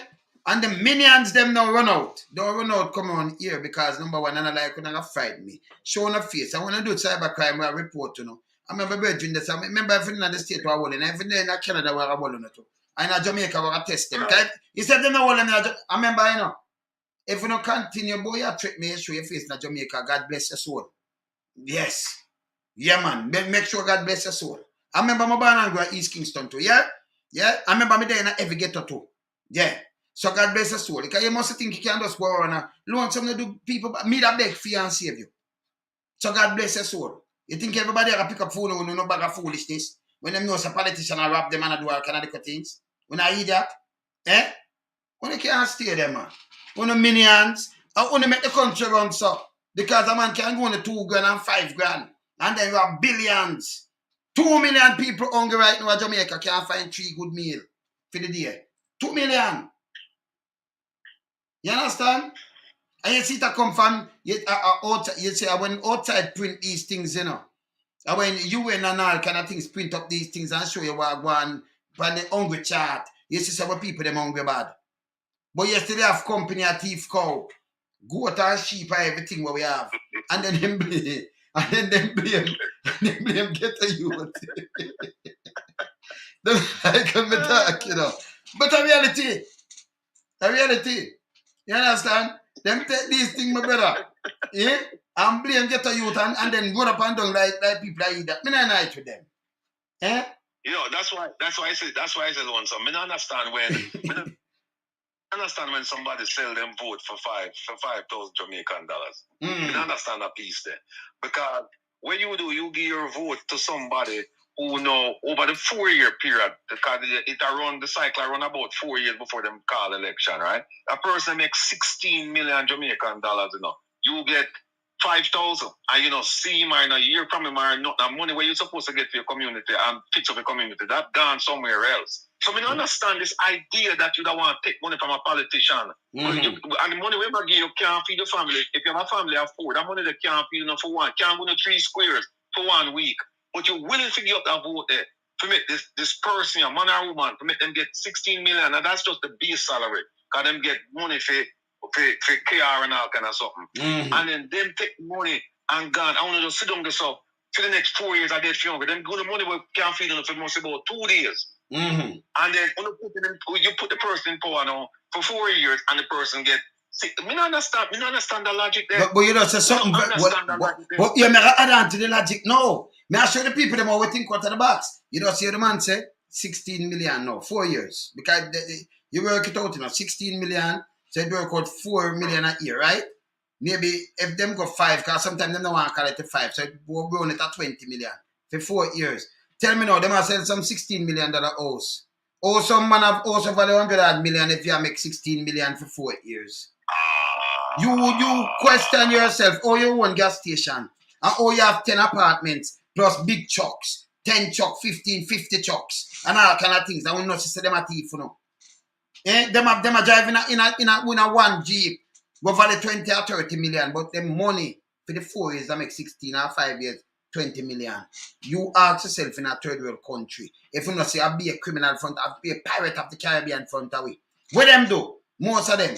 Speaker 1: And the minions them now run out. Don't run out come on here because number one, and I like when I fight me. Show no face. I want to do cybercrime where I report, you know. I remember doing this. I remember everything in the state where I was in. Everything in Canada where I was in too. And in Jamaica where I test them. You said them no in I remember, you know. If you don't continue, boy, you trick me, show your face in Jamaica. God bless your soul. Yes. Yeah, man. Make sure God bless your soul. I remember my born and grew at East Kingston too. Yeah? Yeah? I remember me there in every ghetto too. Yeah. So God bless your soul. Because you must think you can just go around and Lonesome to do people, me that beg for you and save you. So God bless your soul. You think everybody can pick up phone when you know bag of foolishness? When them know a politician and rob them and do all kind of things? When I hear that? Eh? When you can't stay there, man. When the minions, I want to make the country run so. Because a man can go on the 2 grand and 5 grand. And then you have billions. 2 million people hungry right now in Jamaica can't find 3 good meals for the day. 2 million. You understand? And you see that come from outside, you see when outside print these things, you know. And when UN and all kind of things print up these things and show you what one on the hungry chart, you see some people them hungry bad. But yesterday have company a thief cow, goat and sheep and everything what we have. And then them blame. And then them blame get a youth. I can be talk, you know. But a reality. You understand? Them take these things, my brother. Yeah? And blame get a youth and then go up and down like people that eat that. Me not night with them. Eh?
Speaker 2: You know, that's why I said Lonesome. I don't understand when somebody sell them vote for 5,000 Jamaican dollars. I don't understand that piece there. Because when you do, you give your vote to somebody who know over the 4-year period, because the cycle run about 4 years before them call election, right? A person makes 16 million Jamaican dollars, you know. You get 5,000, and you know, see my in a year from him or not, the money where you're supposed to get for your community and fix up your community, that gone somewhere else. So I don't understand this idea that you don't want to take money from a politician. And the money we give you can't feed your family. If you have a family of 4, that money they can't feed enough for one. Can't go to 3 squares for 1 week. But you're willing to give up that vote there to make this person, a man or woman, to make them get 16 million. And that's just the base salary. Because them get money for KR and all kind of something. And then them take money and gone. I want to just sit down this up. For the next 4 years, I get younger. Them go the money we can't feed them for most about 2 days. And then you put the person in power now for 4 years and the person get sick. Me don't understand the logic there.
Speaker 1: But you know, say something. But you may add on to the logic. No. May I show the people them how we think out of the box. You don't see the man say 16 million now, 4 years. Because you work it out, you know, 16 million. So you work out 4 million a year, right? Maybe if them go 5, because sometimes they don't want to call it to 5. So we'll run it at 20 million for 4 years. Tell me now, they must sell some $16 million house. Or some man have house of $100 million if you make 16 million for 4 years. You question yourself, oh, you own gas station, and oh, you have 10 apartments plus big trucks, 10 trucks, 15, 50 trucks, and all kind of things. I will not say them a thief, you know. Them are driving in a one Jeep, go value 20 or 30 million, but them money for the 4 years, I make 16 or 5 years, 20 million. You ask yourself in a third world country, if you not say I'll be a criminal front, I'll be a pirate of the Caribbean front away. What them do? Most of them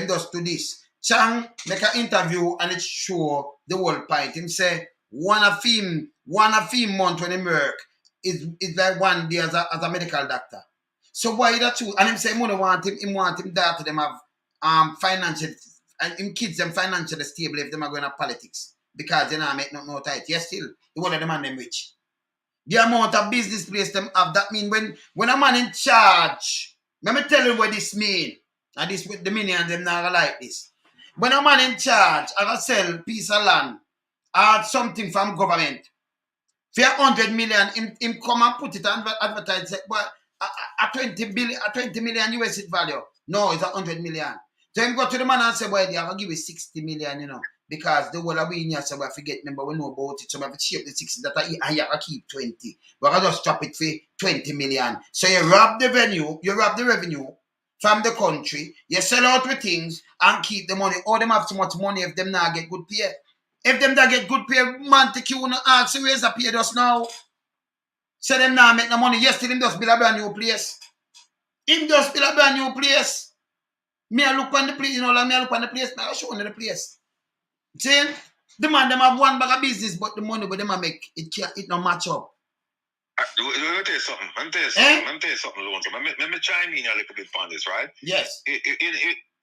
Speaker 1: just do this. Chang make an interview and it show the whole point. Him say one of him month when he work is like 1 day as a medical doctor. So why that too? And him say him want him that them have financial and him kids them financially stable if them are going to politics. Because they not make no tight. Yes, still the one of them and them rich. The amount of business place them have, that mean when a man in charge, let me tell you what this mean. And this with the minions them not like this. When a man in charge I sell piece of land or something from government, for 100 million, him come and put it and advertise it, but a 20 million US value. No, it's 100 million. So him go to the man and say, boy, I'm gonna give you 60 million, you know, because the whole of we in here, so we forget number we know about it. So we have to shape the 60 that and you have to keep 20. But I just drop it for 20 million. So you rob the revenue from the country, you sell out with things and keep the money. All them have too much money if them not get good pay. If them not get good pay, man, take you no ask you where's the pay just now. So them not make no money. Yesterday him just build a brand new place. Him just build a brand new place. Me I look on the place, you know, like me I look on the place, I'll show you the place. See? The man them have one bag of business, but the money with them I make, it no match up.
Speaker 2: Let me tell you something. Let me tell you something, Lonesome. Let me chime in a little bit on this, right?
Speaker 1: Yes.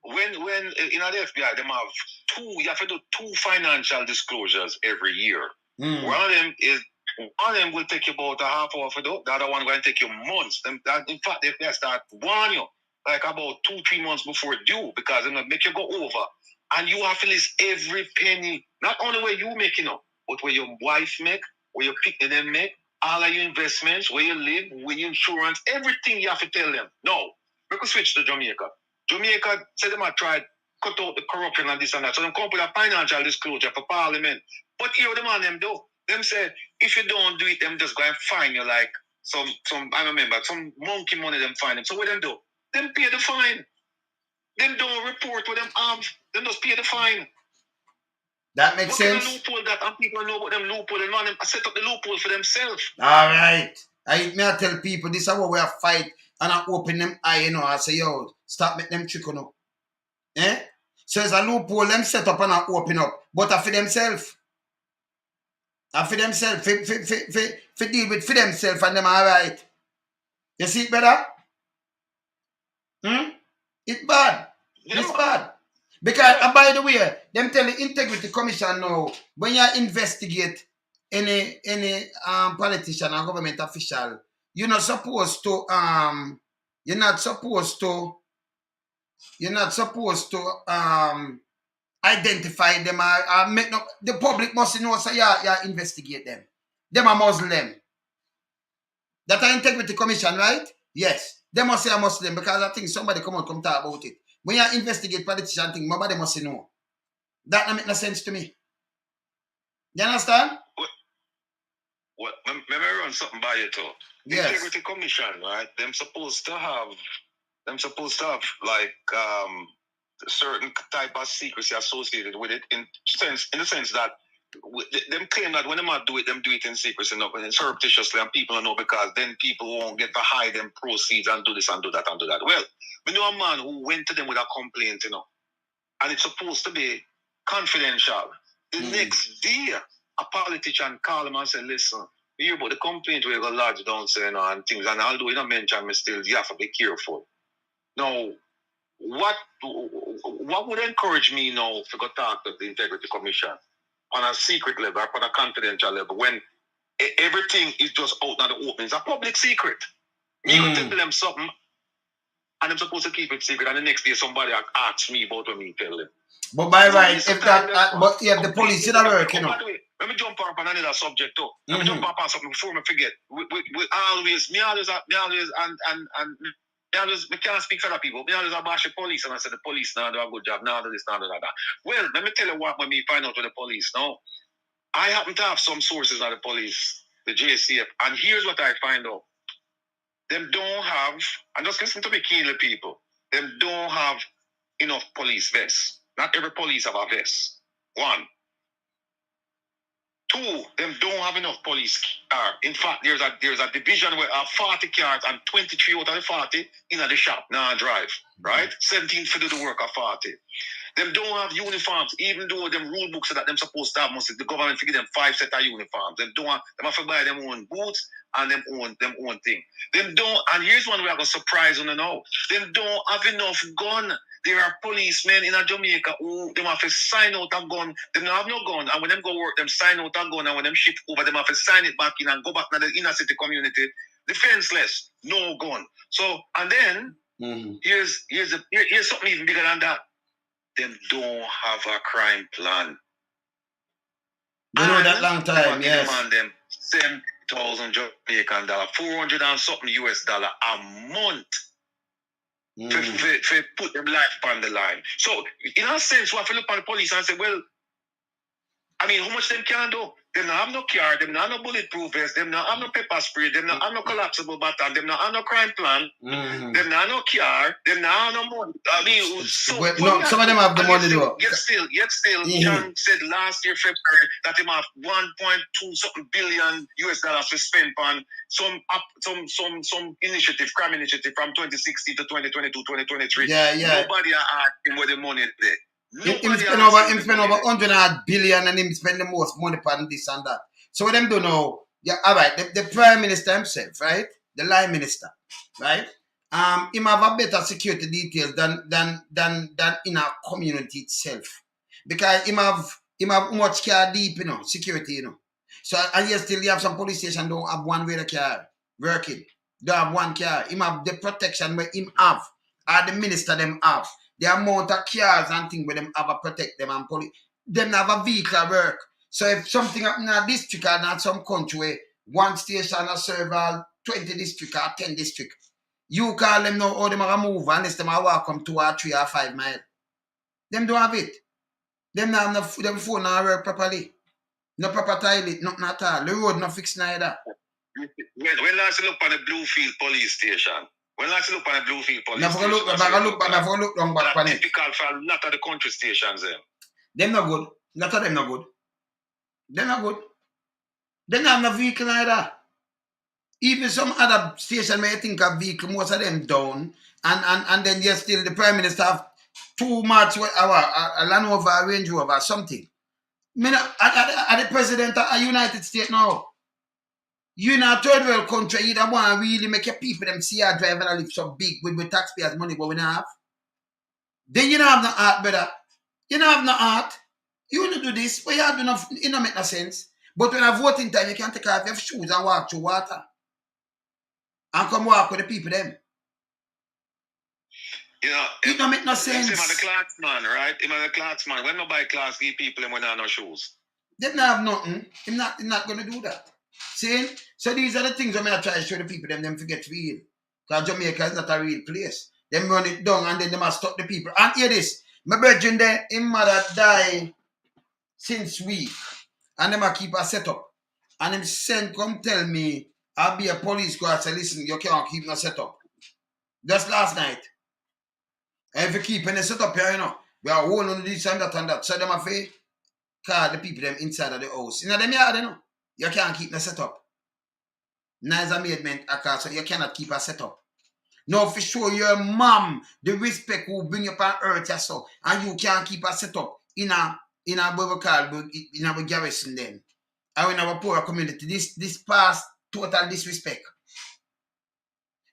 Speaker 2: When in the FBI, them have you have to do 2 financial disclosures every year. One of them will take you about a half hour for the other one will take you months. In fact, they start warn you like about 2-3 months before due because they're gonna make you go over. And you have to list every penny, not only where you make, you know, but where your wife make, where your pick them make, all of your investments, where you live, where your insurance, everything you have to tell them. No, we could switch to Jamaica. Jamaica said them have tried cut out the corruption and this and that. So they come up with a financial disclosure for Parliament. But here the man them do. Them say if you don't do it, them just go and fine you like some I remember some monkey money them fine them. So what them do? Them pay the fine. Them don't report what them have. Them just pay the fine.
Speaker 1: That makes sense.
Speaker 2: Loophole that and people know about them loophole and them set up the loophole for themselves.
Speaker 1: All right. I tell people this is how we have fight and I open them eye, you know. I say, yo, stop make them trick, you know. So it's a loophole them set up and I open up. But for themselves. And for themselves. For deal with for themselves and them all right. You see it better? It's bad. Yeah. It's bad. Because, by the way, them tell the Integrity Commission now, when you investigate any politician or government official, you're not supposed to identify them or make no, the public must know so you investigate them. Them are Muslim. That are Integrity Commission, right? Yes. They must say a Muslim because I think somebody come talk about it. When you investigate politician thing, nobody must know. That don't make no sense to me. You understand?
Speaker 2: Well, let me run something by you too. Yes. Integrity Commission, right? Them supposed to have like a certain type of secrecy associated with it in the sense that them claim that when they might do it, them do it in secrecy, no, surreptitiously, and people don't know because then people won't get to hide them proceeds and do this and do that and do that. Well, we know a man who went to them with a complaint, you know, and it's supposed to be confidential. The next day, a politician called him and said, listen, you hear about the complaint where you go lodge down, say, you know, and things, and although you don't mention me still, you have to be careful. Now, what would encourage me now to go talk to the Integrity Commission on a secret level or on a confidential level when everything is just out in the open? It's a public secret. Me go tell them something and I'm supposed to keep it secret, and the next day somebody asks me about what me tell them.
Speaker 1: But by right, if that, but if the police did work, you know.
Speaker 2: Let me jump up on another subject too. Let me jump up on something before I forget. We always, me always, we can't speak for other people. Me always bash the police and I say the police now do a good job, now do this, now do that. Well, let me tell you what when me find out with the police now. I happen to have some sources of the police, the JCF, and here's what I find out. Them don't have, and just listen to me keenly, people, them don't have enough police vests. Not every police have a vest. 1. 2, them don't have enough police car. In fact, there's a division where 40 cars and 23 out of the 40 in the shop now drive, right? 17 for do the work of 40. Them don't have uniforms, even though them rule books that them supposed to have. The government figure them 5 set of uniforms. Them don't have, them have to buy them own boots and them own thing. Them don't, and here's one where I got surprised on now. Them don't have enough gun. There are policemen in Jamaica who them have to sign out a gun. Them don't have no gun, and when them go work, them sign out a gun, and when them shift over, them have to sign it back in and go back to the inner city community, defenseless, no gun. So, and then here's something even bigger than that. Them don't have a crime plan.
Speaker 1: You know that long time, yes.
Speaker 2: Them $7,000 Jamaican dollar, $400 and something US dollar a month. For put them life on the line. So, in a sense, we have to look at the police and say, well, I mean, how much them can do? Them not have no car, them not have no bulletproof vest, them not have no pepper spray, them not have no collapsible baton, them not have no crime plan, them not have no car, them not have no money. I mean, so
Speaker 1: no, some of them have the money though.
Speaker 2: Yet still, John said last year, February, that them have 1.2 something billion US dollars to spend on some initiative, crime initiative from 2016 to 2022, 2023.
Speaker 1: Yeah.
Speaker 2: Nobody asked him where the money is there.
Speaker 1: Him spend over 100 billion and him spend the most money on this and that. So what them do now, yeah, all right, the Prime Minister himself, right? The line minister, right? Him have a better security details than in our community itself. Because him have much care deep, security, So and yet still you have some police station don't have one way the car working. Don't have one car. Him have the protection where him have, or the minister them have. The amount of cars and things where them have to protect them and police. Them have a vehicle work. So if something happen in a district or not some country where one station has serve all 20 district or 10 district, you call them now how them are move unless them are walk from 2 or 3 or 5 miles. Them don't have it. Them not have them phone not work properly. No proper toilet, nothing at all. The road not fixed neither.
Speaker 2: When last you look on the Bluefield police station, when last you look on the Bluefield police
Speaker 1: station, look long back on it.
Speaker 2: Typical for a lot of the country stations there.
Speaker 1: Them not good. Lot of them not good. Them not good. They don't have no vehicle either. Even some other station where you think of vehicle, most of them down. And then you still the Prime Minister have too much a Land Rover, a Range Rover, something. Are the President of the United States now? You in a third world country, you don't want to really make your people them see our drive and live so big with taxpayers' money, but we don't have. Then you don't have no heart, brother. You don't have no heart. You want to do this, but you have enough, it don't make no sense. But when I voting time, you can take off your shoes and walk through water. And come walk with the people them.
Speaker 2: You know,
Speaker 1: it don't make no sense.
Speaker 2: Him the class man, right? Him the class man. When nobody class give people them when they have no shoes.
Speaker 1: They don't have nothing. He's not going to do that. See? So these are the things I'm going to try to show the people them forget real. Because Jamaica is not a real place. Them run it down and then they must stop the people. And hear this. My brethren there, his mother died since week. And them a keep a setup. And him send come tell me, I'll be a police go and say, listen, you can't keep no setup. Just last night. And if you keep any setup here, we are holding on this and that. So them have to call the people them inside of the house. You know them yard, you can't keep no setup. Neither maidment a so you cannot keep a setup. Now for sure your mom, the respect who bring you up on earth so, and you can't keep a setup in a garrison then. And in our poor community, this past total disrespect.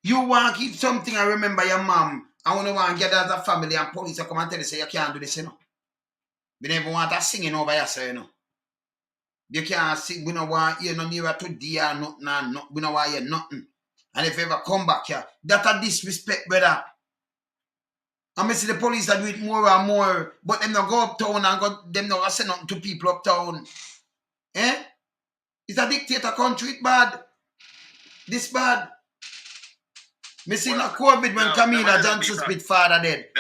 Speaker 1: You want to keep something and remember your mom. I want to get as a family and police come and tell you say you can't do this, You never want to singing over yourself, You can't sing, we don't want you no nearer to dear or nothing, we don't want you nothing. And if you ever come back here, that's a disrespect, brother. And I see the police that do it more and more, but them not go uptown and them not say nothing to people uptown. Eh? It's a dictator country, it bad. This bad. Me see a COVID when Camilla Johnson Smith father dead.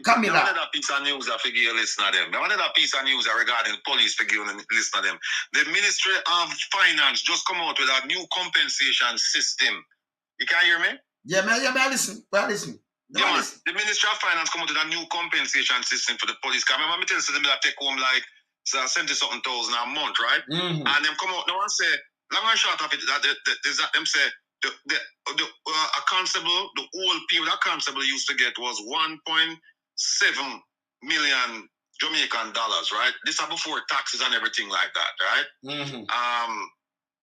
Speaker 1: Camilla.
Speaker 2: Another piece of news I figure you listen to them. Another piece of news regarding police figure you listen to them. The Ministry of Finance just come out with a new compensation system. You can hear me?
Speaker 1: Yeah, man, I listen.
Speaker 2: The Ministry of Finance come out with a new compensation system for the police. Because remember me tell you them that take home like 70-something thousand a month, right? And them come out now and say, long and short of it, that them say a constable, the whole period a constable used to get was 1.7 million Jamaican dollars, right? This are before taxes and everything like that, right?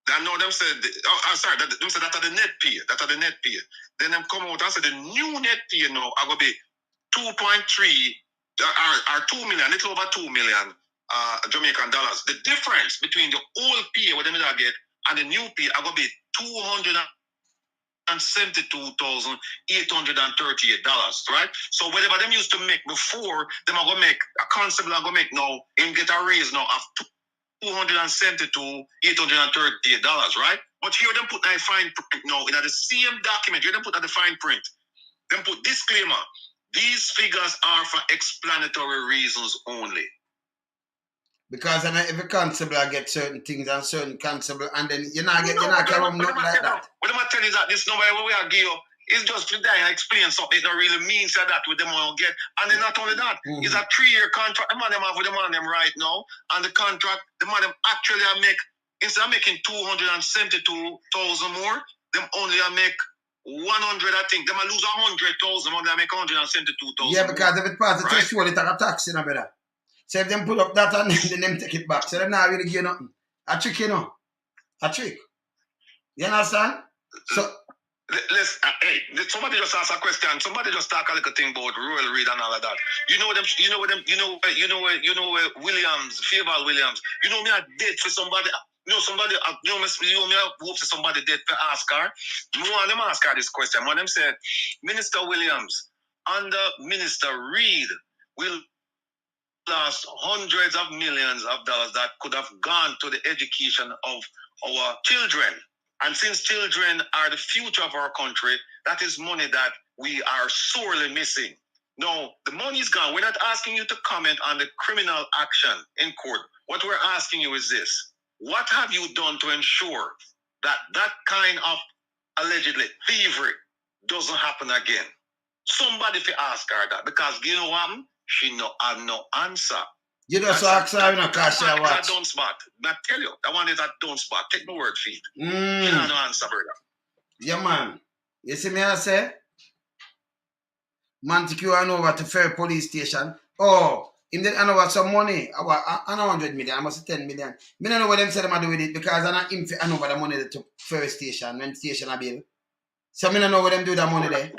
Speaker 2: Then know them said, them said that are the net pay. That are the net pay. Then them come out and say the new net pay now are gonna be 2.3 or 2 million, little over 2 million Jamaican dollars. The difference between the old pay what them get and the new pay are gonna be $272,838, right? So whatever them used to make before, them are gonna make a constable are gonna make now and get a raise now of $272,838, right? But here them put that fine print now in the same document. Here them put that the fine print. Them put disclaimer. These figures are for explanatory reasons only.
Speaker 1: Because every constable get certain things and certain constable, and then you're not carrying nothing like that.
Speaker 2: What I'm telling you is that this number we are give you is just to die and explain something. It don't really mean so that with them all get. And then not only that, it's a 3-year contract. The man them have with the man them right now, and the contract, the man them actually make instead of making 272,000 more, them only make 100. I think them lose 100,000 more. They make 172,000.
Speaker 1: Yeah, because if it passes the threshold, it's a tax, you know, brother. So if them put up that and then them take it back, so them not really give nothing. A trick, you know. A trick. You understand? So
Speaker 2: listen, hey, somebody just asked a question. Somebody just talk a little thing about Royal Reid and all of that. You know Williams, Fairval Williams. You know me a date for somebody. Me hope for somebody dead for Oscar. One of them ask her this question. One of them said, Minister Williams, under Minister Reid, will lost hundreds of millions of dollars that could have gone to the education of our children. And since children are the future of our country, that is money that we are sorely missing. No, the money is gone. We're not asking you to comment on the criminal action in court. What we're asking you is this. What have you done to ensure that that kind of allegedly thievery doesn't happen again? Somebody fi ask her that, because you know what? She no have no answer.
Speaker 1: You just ask her, you know, because she watch.
Speaker 2: That don't spot. I tell you, that one is that don't spot. Take my word for it. She have no answer, brother.
Speaker 1: Yeah, man. You see me I say? Man take you on over to Fair Police Station. Oh, him did hand over some money. About 100 million, almost 10 million. Me don't know what them say them do with it, because I not him hand over the money to Fair Station when station a bill. So me don't know what them do with that money there.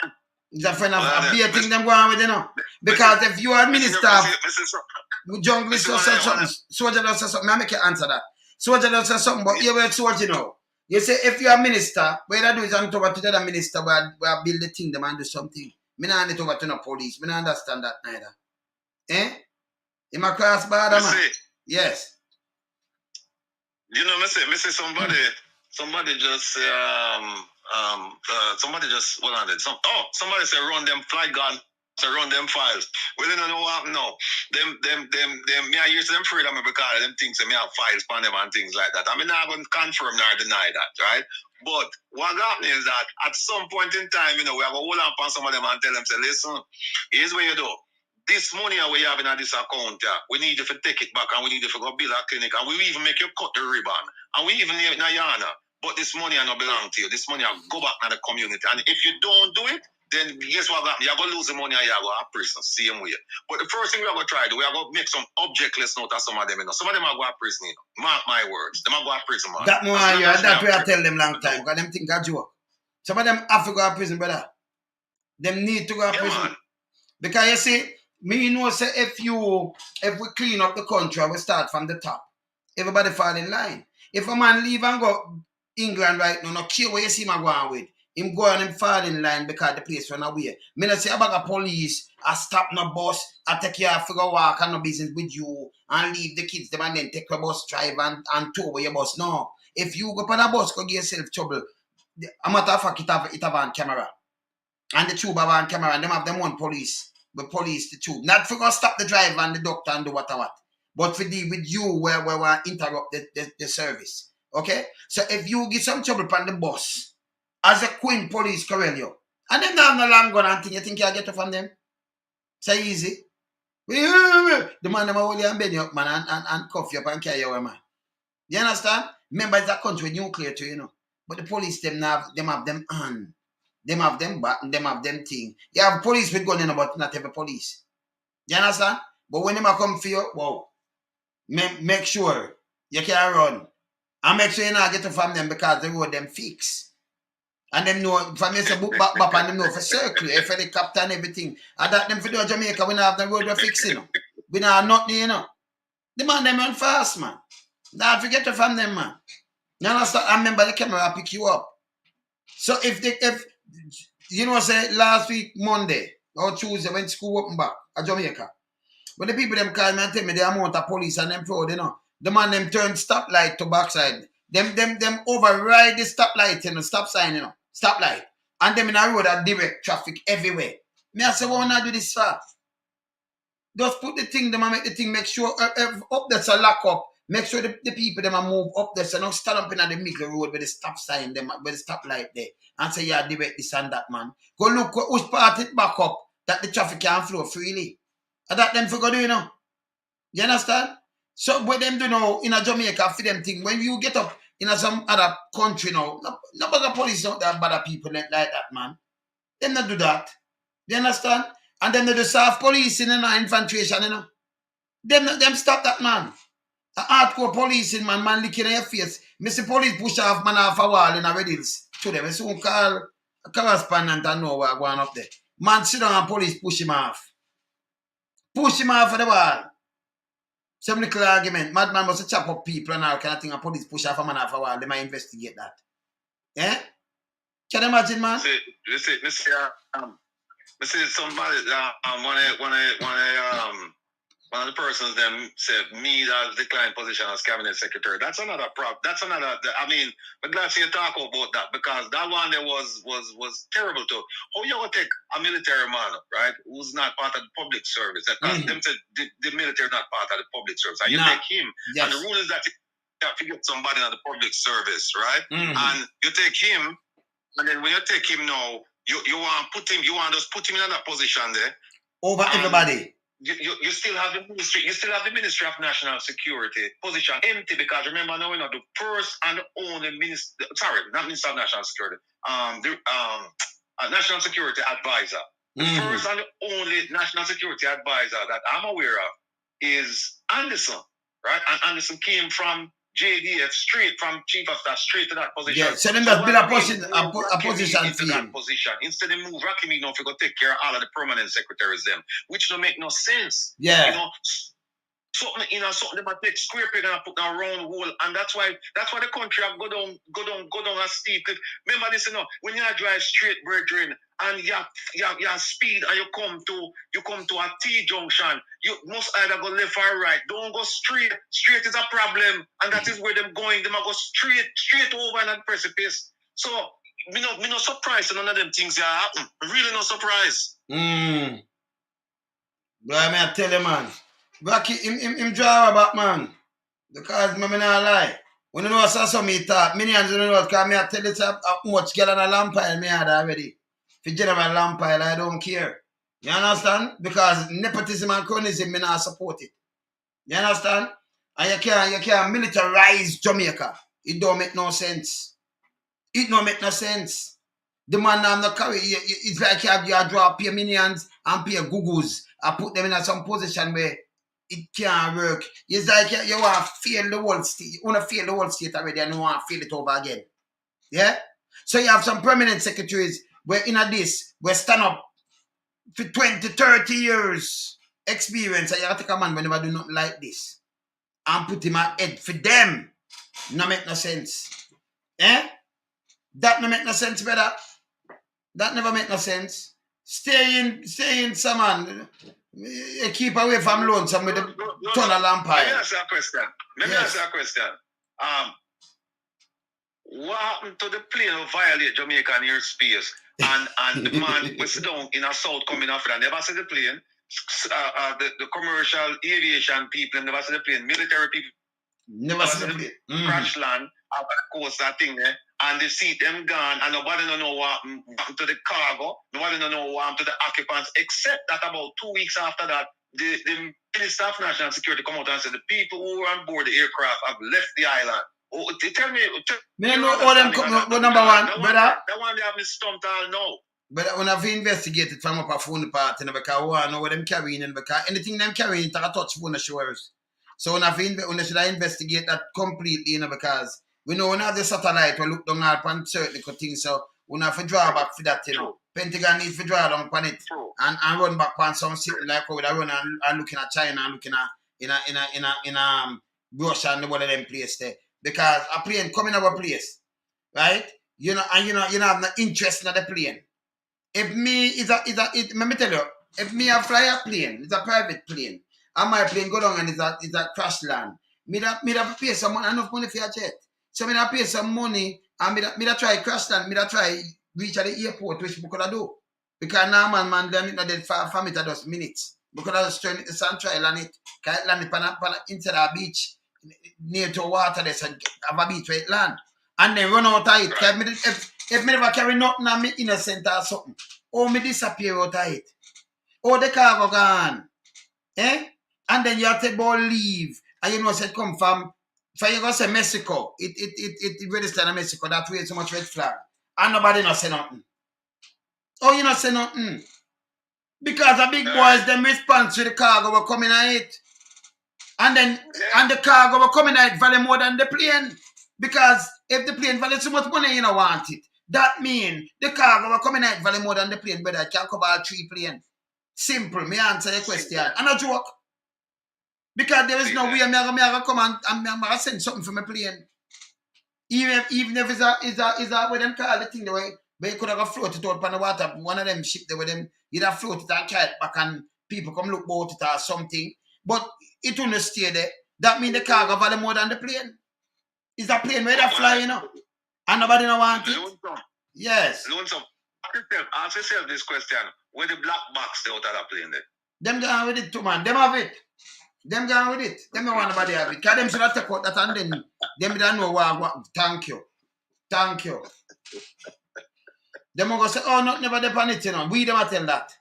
Speaker 1: It's a friend of a beer thing them go on with, you know. Because if you are minister of jungle so something, soldier does say something, I make you answer that. Soldier does say something, but you will soldier, you know. You say if you are minister, what you do is hand over to the other minister where build the thing, them and do something. Me not hand it over to no police. Me not understand that neither. Eh? In my cross border, man. Yes.
Speaker 2: You know, me say somebody just somebody just what on it? Somebody say run them flight gun, so run them files. Well, you don't know what happened now. Them me I used to them afraid of me because them things me have files on them and things like that. I mean I'm gonna confirm nor deny that, right? But what happened is that at some point in time, you know, we have a hold on some of them and tell them, say, listen, here's what you do. This money we have in this account, we need you to take it back and we need you to go build a clinic and we even make you cut the ribbon and we even name it Nayana. But this money will not belong to you. This money will go back to the community. And if you don't do it, then guess what happens? You're going to lose the money and you're going to have prison. Same way. But the first thing we're going to try to do, we're going to make some objectless note of some of them. You know. Some of them are going to prison. You know. Mark my words. They are going to prison, man.
Speaker 1: That more that way I tell them long time. Because them think I joke. Some of them have to go to prison, brother. Them need to go to prison. Man. Because you see, me know say if we clean up the country, we start from the top. Everybody fall in line. If a man leave and go England right now, no care what you see my go on with. him go and him fall in line because the place run away. Me not say about a police, I stop no bus, I take you figure walk and no business with you and leave the kids them and then take your bus drive and tow with your bus. No. If you go on a bus, go get yourself trouble. A matter of fact, it have on camera. And the tube have on camera and them have them one police. But police the tube. Not for go stop the driver and the doctor and do what. But for deal with you where we interrupt the service. Okay? So if you get some trouble on the bus, as a queen police corral you, and them not have no long gun and thing, you think you get it from them? Say easy. The man them hold you and bend you up, man, and cuff you up and carry you away, man. You understand? Remember, it's a country with nuclear too, you know. But the police, them have them on. Them have them back and them have them thing. You have police with gun, you know, but not every police. You understand? But when them come for you, wow, make sure you can run. And make sure you not get it from them because the road them fix. And them know, from you say book back and them know for circle, if helicopter and everything. And that them for do Jamaica, we don't have the road we're fixing, you know. We don't have nothing, you know. The man them run fast, man. Don't forget it from them, man. You understand? I remember the camera pick you up. So if you know, say last week Monday or Tuesday when school open back at Jamaica, when the people them call me and tell me the amount of police and them fraud, you know, the man them turn stoplight to backside. Them override the stoplight, you know, stop sign, you know, stoplight. And them in a road that direct traffic everywhere. Me I say, why not do this fast? Just put the thing, them and make the thing, make sure up there's a lock up. Make sure the people them move up there, so don't stand up in the middle road with the stop sign, them with the stop light there, and say yeah, direct this and that, man. Go look who's part it back up that the traffic can flow freely. And that them figure do, you know. You understand? So what them do now in a Jamaica for them thing, when you get up in some other country now, no bother police out there bother people like that, man. Them not do that. You understand? And then they do soft police in the infiltration, you know. Them stop that, man. A hardcore policing man licking in your face. Mr. Police push off man off a wall in a Reddils to them. I soon call a correspondent and know what going up there. Man sit down and police push him off. Push him off of the wall. Some little argument. Madman must chop up people and all kind of thing. And police push off a man off a wall. They might investigate that. Eh? Can you imagine, man?
Speaker 2: See, somebody one of the persons them said me that declined position as cabinet secretary. That's another problem. That's another. I mean, I'm glad you talk about that because that one there was terrible too. How you gonna take a military man, right, who's not part of the public service? Because them said the military is not part of the public service. And you take him, and the rule is that you have to get somebody in the public service, right? And you take him, and then when you take him now, you want to just put him in that position there
Speaker 1: over everybody.
Speaker 2: You still have the Ministry of National Security position empty because remember now we're not the first and only minister. Sorry, not Minister of National Security. National Security Advisor. The first and only National Security Advisor that I'm aware of is Anderson, right? And Anderson came from JDF straight from Chief of Staff straight to that position.
Speaker 1: Yeah, so then that's been a position for him.
Speaker 2: Instead of move Rocky now if you go take care of all of the permanent secretaries them, which don't make no sense.
Speaker 1: Yeah.
Speaker 2: You know, something they might take square peg and put down round hole, and that's why the country have go down a steep cliff. Remember this, you know, when you drive straight, brethren, and you speed and you come to a T junction, you must either go left or right. Don't go straight. Straight is a problem, and that is where them going. They might go straight over in that precipice. So me not surprised none of them things that happen. Really not surprised.
Speaker 1: But I tell you, man. Rocky, him drive back, man. Because me not lie. When you know some me talk, millions of dollars, because me tell you how much get on a lamp pile me had already. For general lamp pile, I don't care. You understand? Because nepotism and cronyism, me not support it. You understand? And you can't militarize Jamaica. It don't make no sense. It don't make no sense. The man I'm not carry. It's like you draw pay minions and pay googles and put them in some position where it can't work. It's like you want to fail the whole state. You want to fail the whole state already and you want to fail it over again. Yeah? So you have some permanent secretaries where in this, where stand up for 20, 30 years experience and you have to take a man when never do nothing like this and put him at head for them. No make no sense. Eh? That no make no sense, brother. That never make no sense. Stay in some man. Keep away from Lonesome with the tunnel lamp.
Speaker 2: Let me ask you a question. What happened to the plane who violate Jamaican airspace and the man was down in a south coming after that? Never see the plane. The commercial aviation people never see the plane. Military people
Speaker 1: never see the plane.
Speaker 2: Crash land up the coast that thing there. And they see them gone, and nobody don't know what happened to the cargo. Nobody don't know what happened to the occupants, except that about 2 weeks after that, the Minister of National Security come out and said the people who were on board the aircraft have left the island. Oh, tell me.
Speaker 1: Me know all them number one, brother.
Speaker 2: That one they have me stumped all now.
Speaker 1: But when I've investigated from up a phone part, because I know what them carrying, and because anything them carrying, they touch phone shows. So when should I investigate that completely, because we know when the satellite will look down upon certain things, so we have to draw back for that, Pentagon needs to draw down upon it and run back on some city like how we run and looking at China and looking at in Russia and one of them place there. Because a plane coming our place, right? You have no interest in the plane. If me let me tell you, if me a fly a plane, it's a private plane, and my plane go down and it's a crash land, me da pay some money, enough money for a jet. So me da pay some money and me da try crash land, me da try reach at the airport, which we could do. Because now man them not dead far from it at those minutes. Because I was trying to sun trial on it. Can it land inside a beach near to water there, so have a beach where it land. And then run out of it. If me never carry nothing on me innocent or something, or me disappear out of it. Or the cargo gone. And then you have to go leave. And you know say come from you go say Mexico. It registered in Mexico. That way so much red flag. And nobody not say nothing. Oh, you not say nothing. Because the big boys them response to the cargo were coming at it. And then and the cargo were coming at it value more than the plane. Because if the plane value so much money, you don't want it. That means the cargo were coming at it value more than the plane, but I can't cover all 3 planes. Simple. Me answer your question. And a joke. Because there is no way I'm gonna come and I'm gonna send something from a plane. Even if it's a what them call the thing the way, but you could have floated it out on the water. One of them ship there with them, you'd have floated and carry it back and people come look about it or something. But it wouldn't stay there. That means the cargo value more than the plane. It's a plane where they fly, and nobody don't want it.
Speaker 2: Lonesome.
Speaker 1: Yes.
Speaker 2: Lonesome. Ask yourself this question. Where the black box they out of that plane there?
Speaker 1: Them going with it too, man. Them have it. Them going with it. Them don't want nobody have it. Because them should have take out that and then them don't know what. Thank you. Thank you. Them will go say, oh, not never depend it, We them tell that.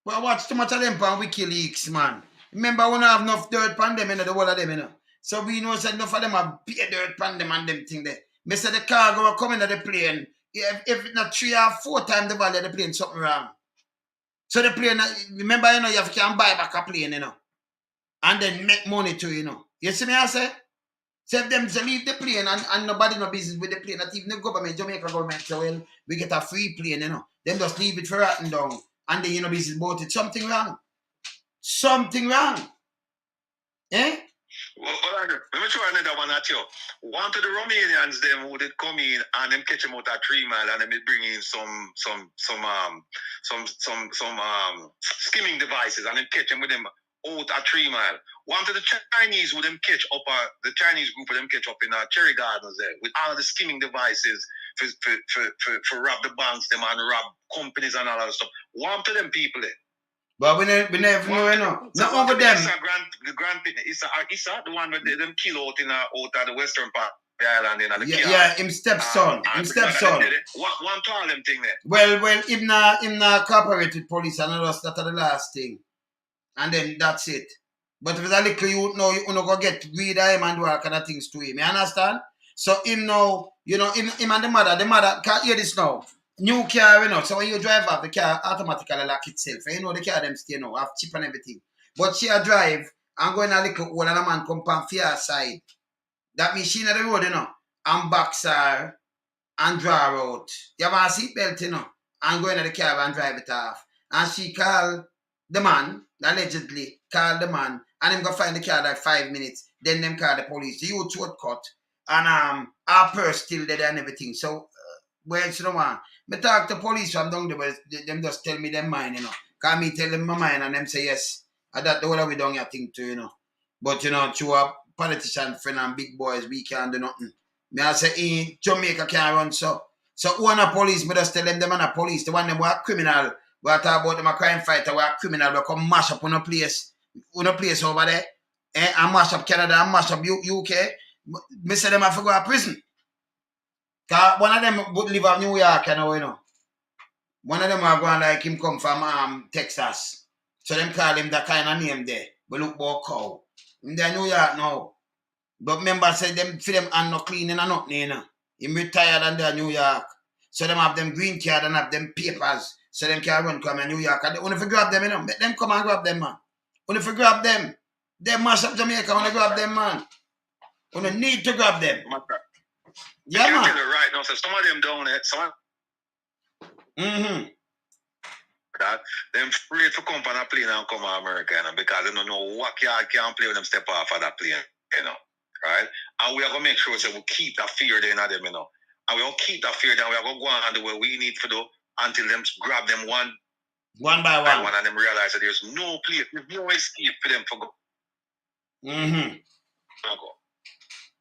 Speaker 1: Well, watch too much of them on WikiLeaks, man. Remember, we don't have enough dirt pan them, the whole of them, So we know that enough of them have pay dirt pan them and them thing there. Me say the cargo will come into the plane. If not 3 or 4 times the value of the plane, something wrong. So the plane, remember, you have to buy back a plane, and then make money too, You see me, I say? So if them leave the plane and nobody no business with the plane, not even the government, Jamaica government, so well, we get a free plane, Them just leave it for rotten down, and then business about it. Something wrong. Something wrong.
Speaker 2: Well, let me try another one at you. One to the Romanians, them who did come in and them catch them out at 3 Mile and them bring in some skimming devices and then catch them with them out at 3 Mile. One to the Chinese who them catch up the Chinese group of them catch up in Cherry Gardens there with all the skimming devices for rob the banks them and rob companies and all that stuff. One to them people there.
Speaker 1: But we never know, Not over them.
Speaker 2: Issa, the one with them kill out in the western part of the island.
Speaker 1: Him stepson. One to
Speaker 2: all them thing there.
Speaker 1: Well, him not cooperate with police and all that are the last thing. And then that's it. But if it's a little you not go get weed him and do all kind of things to him. You understand? So him now, him and the mother can't hear this now. New car, so when you drive up, the car automatically lock itself. The car them stay now, have chip and everything. But she a drive and go in a little hole and a man come from fear side. That means she in the road, and box her and draw out. You have a seatbelt, and go in the car and drive it off. And she call the man, allegedly call the man, and him go find the car like 5 minutes. Then them call the police. The youth shortcut, and our purse still there and everything. So well, you know what? Me talk to police from down there, but them just tell me them mind, you know. Cause me tell them my mind and them say yes. And that the whole we done your thing too, you know. But you know, to a politician friend and big boys, we can't do nothing. Me I say in Jamaica can't run so. So who are the police? Me just tell them are the police. The one them were criminal. We are talk about them a crime fighter, we are criminal, we come mash up on a place over there. And mash up Canada and mash up UK. Me say them have to go to prison. Cause one of them would live in New York, you know. One of them are going like him come from Texas. So them call him that kind of name there. But look about cow. In there New York now. But remember say them for them and not cleaning and nothing, you know. Him retired and they're New York. So them have them green card and have them papers. So them can run come in New York. And they only for grab them, you know. Make them come and grab them, man. Only for grab them. They mash up Jamaica, only grab them, man. Only need to grab them. Yeah, man.
Speaker 2: Tell you right now, so some of them down there, some of that, them afraid to come on a plane and come to America, you know, because they don't know what yard can play when them step off of that plane, you know. Right? And we are going to make sure that we keep that fear there in them, you know. And we don't keep that fear there, we are going to go on the way we need to do until them grab them one
Speaker 1: by one.
Speaker 2: And them realize that there's no place, there's no escape for them to go.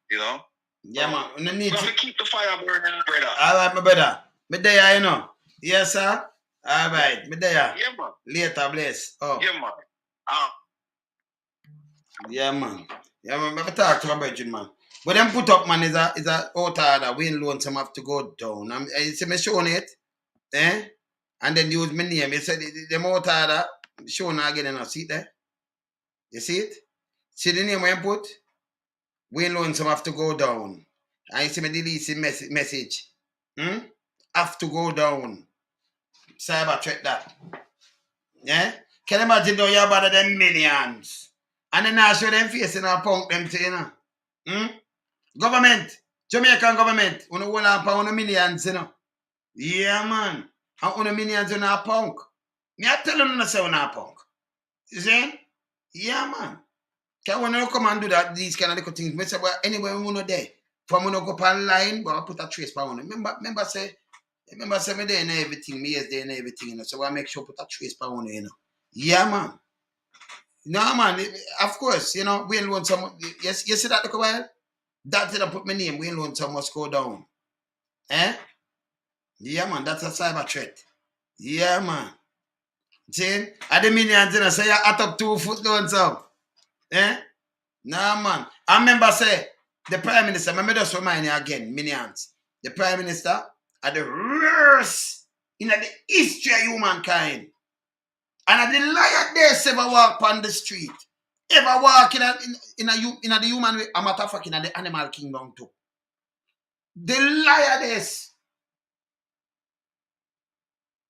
Speaker 2: You know?
Speaker 1: Yeah, man. We need
Speaker 2: to keep the fire burning, brother.
Speaker 1: All right, my brother. Me there, you know. Yes, sir. All right, me there.
Speaker 2: Yeah, man.
Speaker 1: Later, bless. Oh.
Speaker 2: Yeah, man.
Speaker 1: Yeah, man. Yeah, man. Let me talk to my brethren, man. But them put up, man, is a out order. Wayne Lonesome have to go down. I see me showing it. And then use my name. He said them out order. Showing again, you know. See it there? You see it? See the name I put? Wayne Lonesome have to go down. And you see me delete the message. Have to go down. Cyber threat that. Yeah? Can you imagine though you're better than millions? And then I show them face and I punk them to, you know. Government. Jamaican government. You know, 1 millions, you know. Yeah, man. And 1 millions in a punk. Me I tell them to say a punk. You see? Yeah, man. Can when you come and do that, these kind of little things, me say, well, anyway, we want to there. From when you go up online, but I put a trace by one. Remember say me there in everything, me is there in everything, you know. So I make sure put a trace by one, you know. Yeah, man. No, man, of course, you know, Wayne Lonesome, yes, you see that, look a while? That did I put my name, Wayne Lonesome must go down. Yeah, man, that's a cyber threat. Yeah, man. See? At the millions, you know, say you're at up 2 foot Lonesome. Nah, man. I remember say, the Prime Minister, remember just remind you again, millions. The Prime Minister are the worst in the history of humankind. And at the liar there ever walk on the street. Ever walk in the human way. I'm not fucking in the animal kingdom too. The liar this.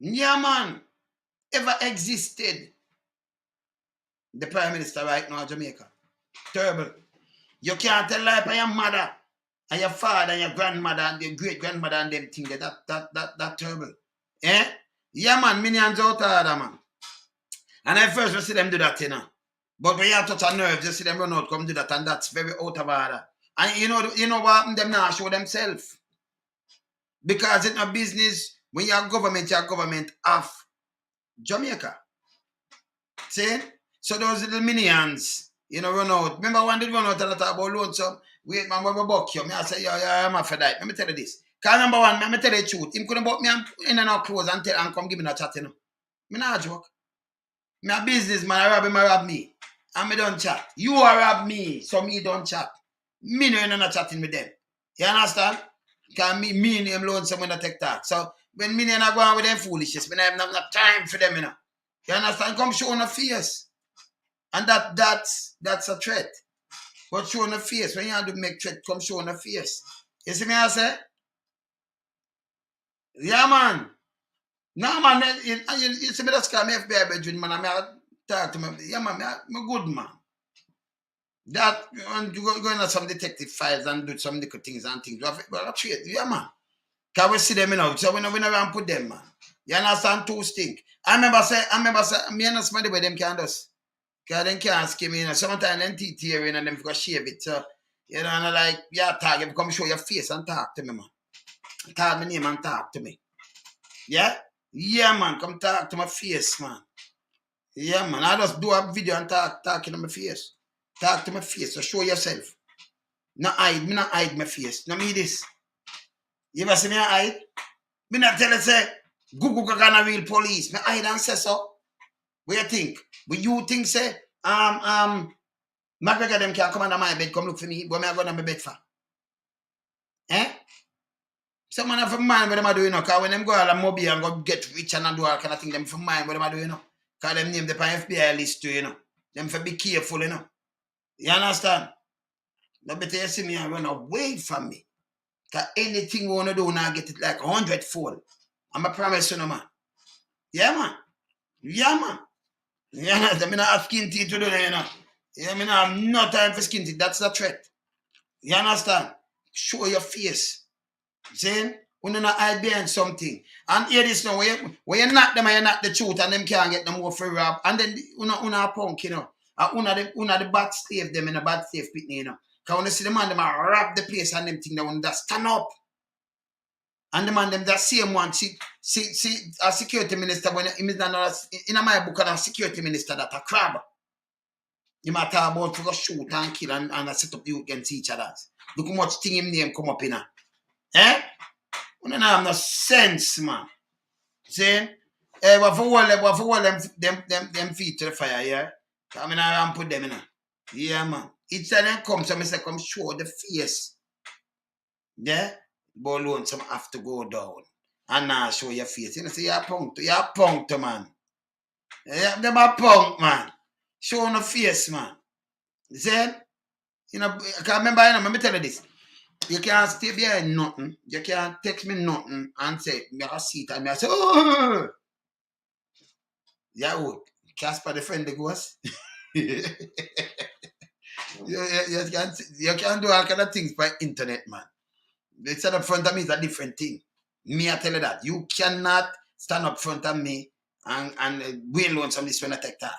Speaker 1: Yeah, man. Ever existed. The Prime Minister right now in Jamaica. Terrible. You can't tell lie by your mother and your father and your grandmother and your great grandmother and them things. That terrible. Yeah, man, millions out of order, man. And at first we see them do that, you know. But when you have touch a nerve, you see them run out, come do that, and that's very out of order. And you know what them now show themselves. Because it's a business, when you're government of Jamaica. See? So those little minions, you know, run out. Remember one did run out and talk about Lonesome? Wait, man, we buck you. I say, yeah, I'm after that. Let me tell you this. Because number one, let me tell you the truth. Him couldn't buck me in and out clothes and come give me a chat, you know. Me not joke. Me a businessman, I rob me. And me don't chat. You are rob me, so me don't chat. Me no, you're not chatting with them. You understand? Because me and him Lonesome when I take talk. So when me and I go on with them foolishness, when I have not time for them, you know. You understand? Come show on the face. And that's a threat. But show on the face. When you have to make threat, come show on the face. You see me I say? Yeah, man. No, man. You see me that's called me FBI bedroom, man. I talk to me. Yeah, man. I'm a good man. That, and you go into some detective files and do some little things and things. Well, yeah, man. Can we see them, you know? So we never put them, man. You understand? Two stink. I remember say, me and somebody where them can just. Because they can't skim me, you know. Sometimes them teeth here and them go shave it. So, you know, and like, yeah, talk, you come show your face and talk to me, man. Call my name and talk to me. Yeah? Yeah, man. Come talk to my face, man. Yeah, man. I just do a video and talking to my face. Talk to my face. So show yourself. No hide. Me not hide my face. No me this. You ever see me hide? Me not tell you say, Google gonna real police. Me hide and say so. What you think? But you think say, McGregor them can come under my bed, come look for me, but me I go under my bed for. Eh? Some man have a mind what them are doing, because when them go all a mobile and go get rich and do all kind of thing, them for mind what them are doing, because them name the FBI list too, Them for be careful, You understand? No better you see me and run away from me. Because anything we want to do, now get it like 100-fold. I'm a promise you, man. Yeah, man. Yeah, man. Yeah, I mean, I have skin teeth to do that, Yeah, I mean, I have no time for skin teeth. That's a threat. You understand? Show your face. See? We don't hide behind something. And hear this now, when you knock them and you knock the truth and them can't get them more free rob. And then una punk, And una the bad slave them in a bad slave pit, Because when you see the man, them rob the place and them think they want to stand up. And the man them that same one, see a security minister, when in my book, a security minister that a crab. You might talk about to go shoot and kill and set up you against each other. Look how much thing him name come up in. Eh? We don't have no sense, man. See? What for them feet to the fire, yeah? I mean, I put them in. Yeah, man. Each time them come, so I say, come show the face. Yeah? But Lonesome have to go down. And now show your face. You say, you're punked, man. Yeah, them a punk, man. Show no face, man. See? I can't remember, let me tell you this. You can't stay behind nothing. You can't text me nothing and say, me I see it and me I say, oh! Yeah, what? Casper the friend the ghost? you can't do all kind of things by internet, man. They stand up front of me is a different thing. Me, I tell you that. You cannot stand up front of me and we Lonesome this when I take talk.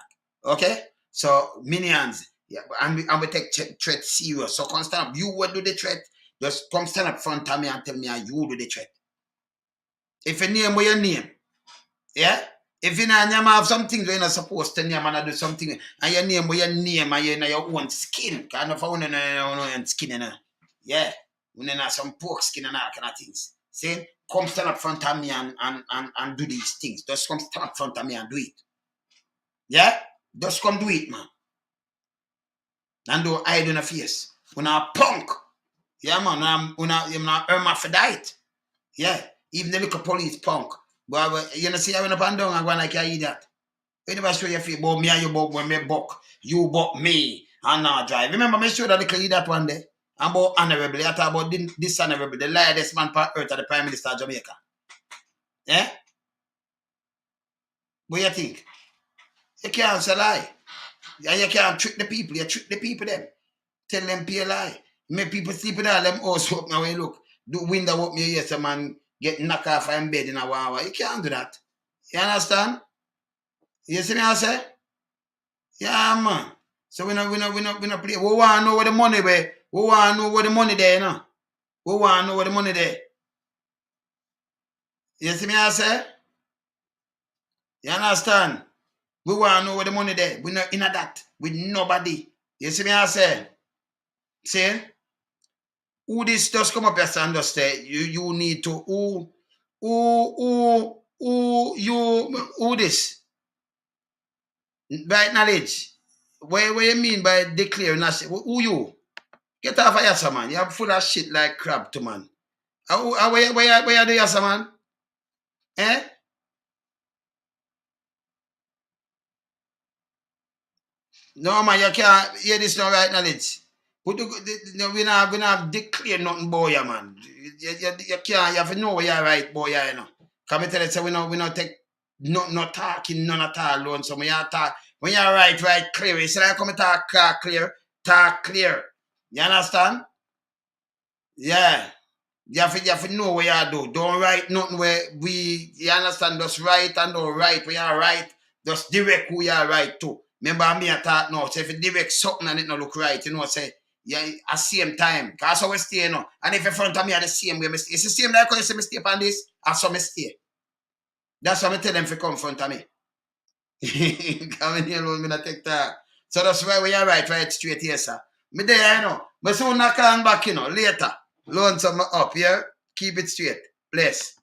Speaker 1: Okay? So, minions, yeah, and we take threat serious. So, come stand up. You will do the threat. Just come stand up front of me and tell me how you do the threat. If you name what you name, yeah? If you have some things you're not supposed to name and do something, and you name what you name and you're in your own skin, because I don't know your own skin, Yeah? We have some pork skin and all kind of things. See? Come stand up front of me and do these things. Just come stand up front of me and do it. Yeah? Just come do it, man. And don't hide on your face. When I'm punk. Yeah, man. When I'm hermaphrodite. Yeah. Even the little police punk. But you know, see, I went up and down and go like I eat that. You never show your face. But me and you buck when me buck. You buck me. And now drive. Remember, me show that little eat that one day. I'm about honorable. I talk about this honorable. The lightest man on earth at the Prime Minister of Jamaica. Yeah? What you think? You can't say lie. And you can't trick the people. You trick the people them. Tell them pay a lie. Make people sleep in all them house open now when you look. Do window open your ears, man get knocked off in bed in a 1 hour. You can't do that. You understand? You see me I say? Yeah, man. So we not play. We want to know where the money be. We want to know where the money there, We want to know where the money there. You see me I say? You understand? We want to know where the money there. We not in a that with nobody. You see me I say? See? Who this just come up here and just say you need to who this? By knowledge. What you mean by declaring that shit? Who you? Get off of yassa, man. You're full of shit like crab to man. Where you do yassa, man? Eh? No, man, you can't hear this no right knowledge. We not declare nothing boy, man. You can't, you have to know where you're right, boy, Come and tell you, so we not take no talking none at all, Lonesome. When you're right, clear. You see I come and talk clear. You understand? Yeah. You have to know what you do. Don't write nothing where you understand, just write and don't write where you're right. Just direct who you're right to. Remember me I talk now. So if you direct something and it not look right, say, yeah, at same time. Because I will stay, you know. And if in front of me at the same way, it's the same like when you see me stay on this, I saw me stay. That's why I tell them to come in front of me. Come in here alone, me not take that. So that's why we are right straight here, sir. Me there, you know. But soon I come back, you know, later. Lonesome up, yeah? Keep it straight. Bless.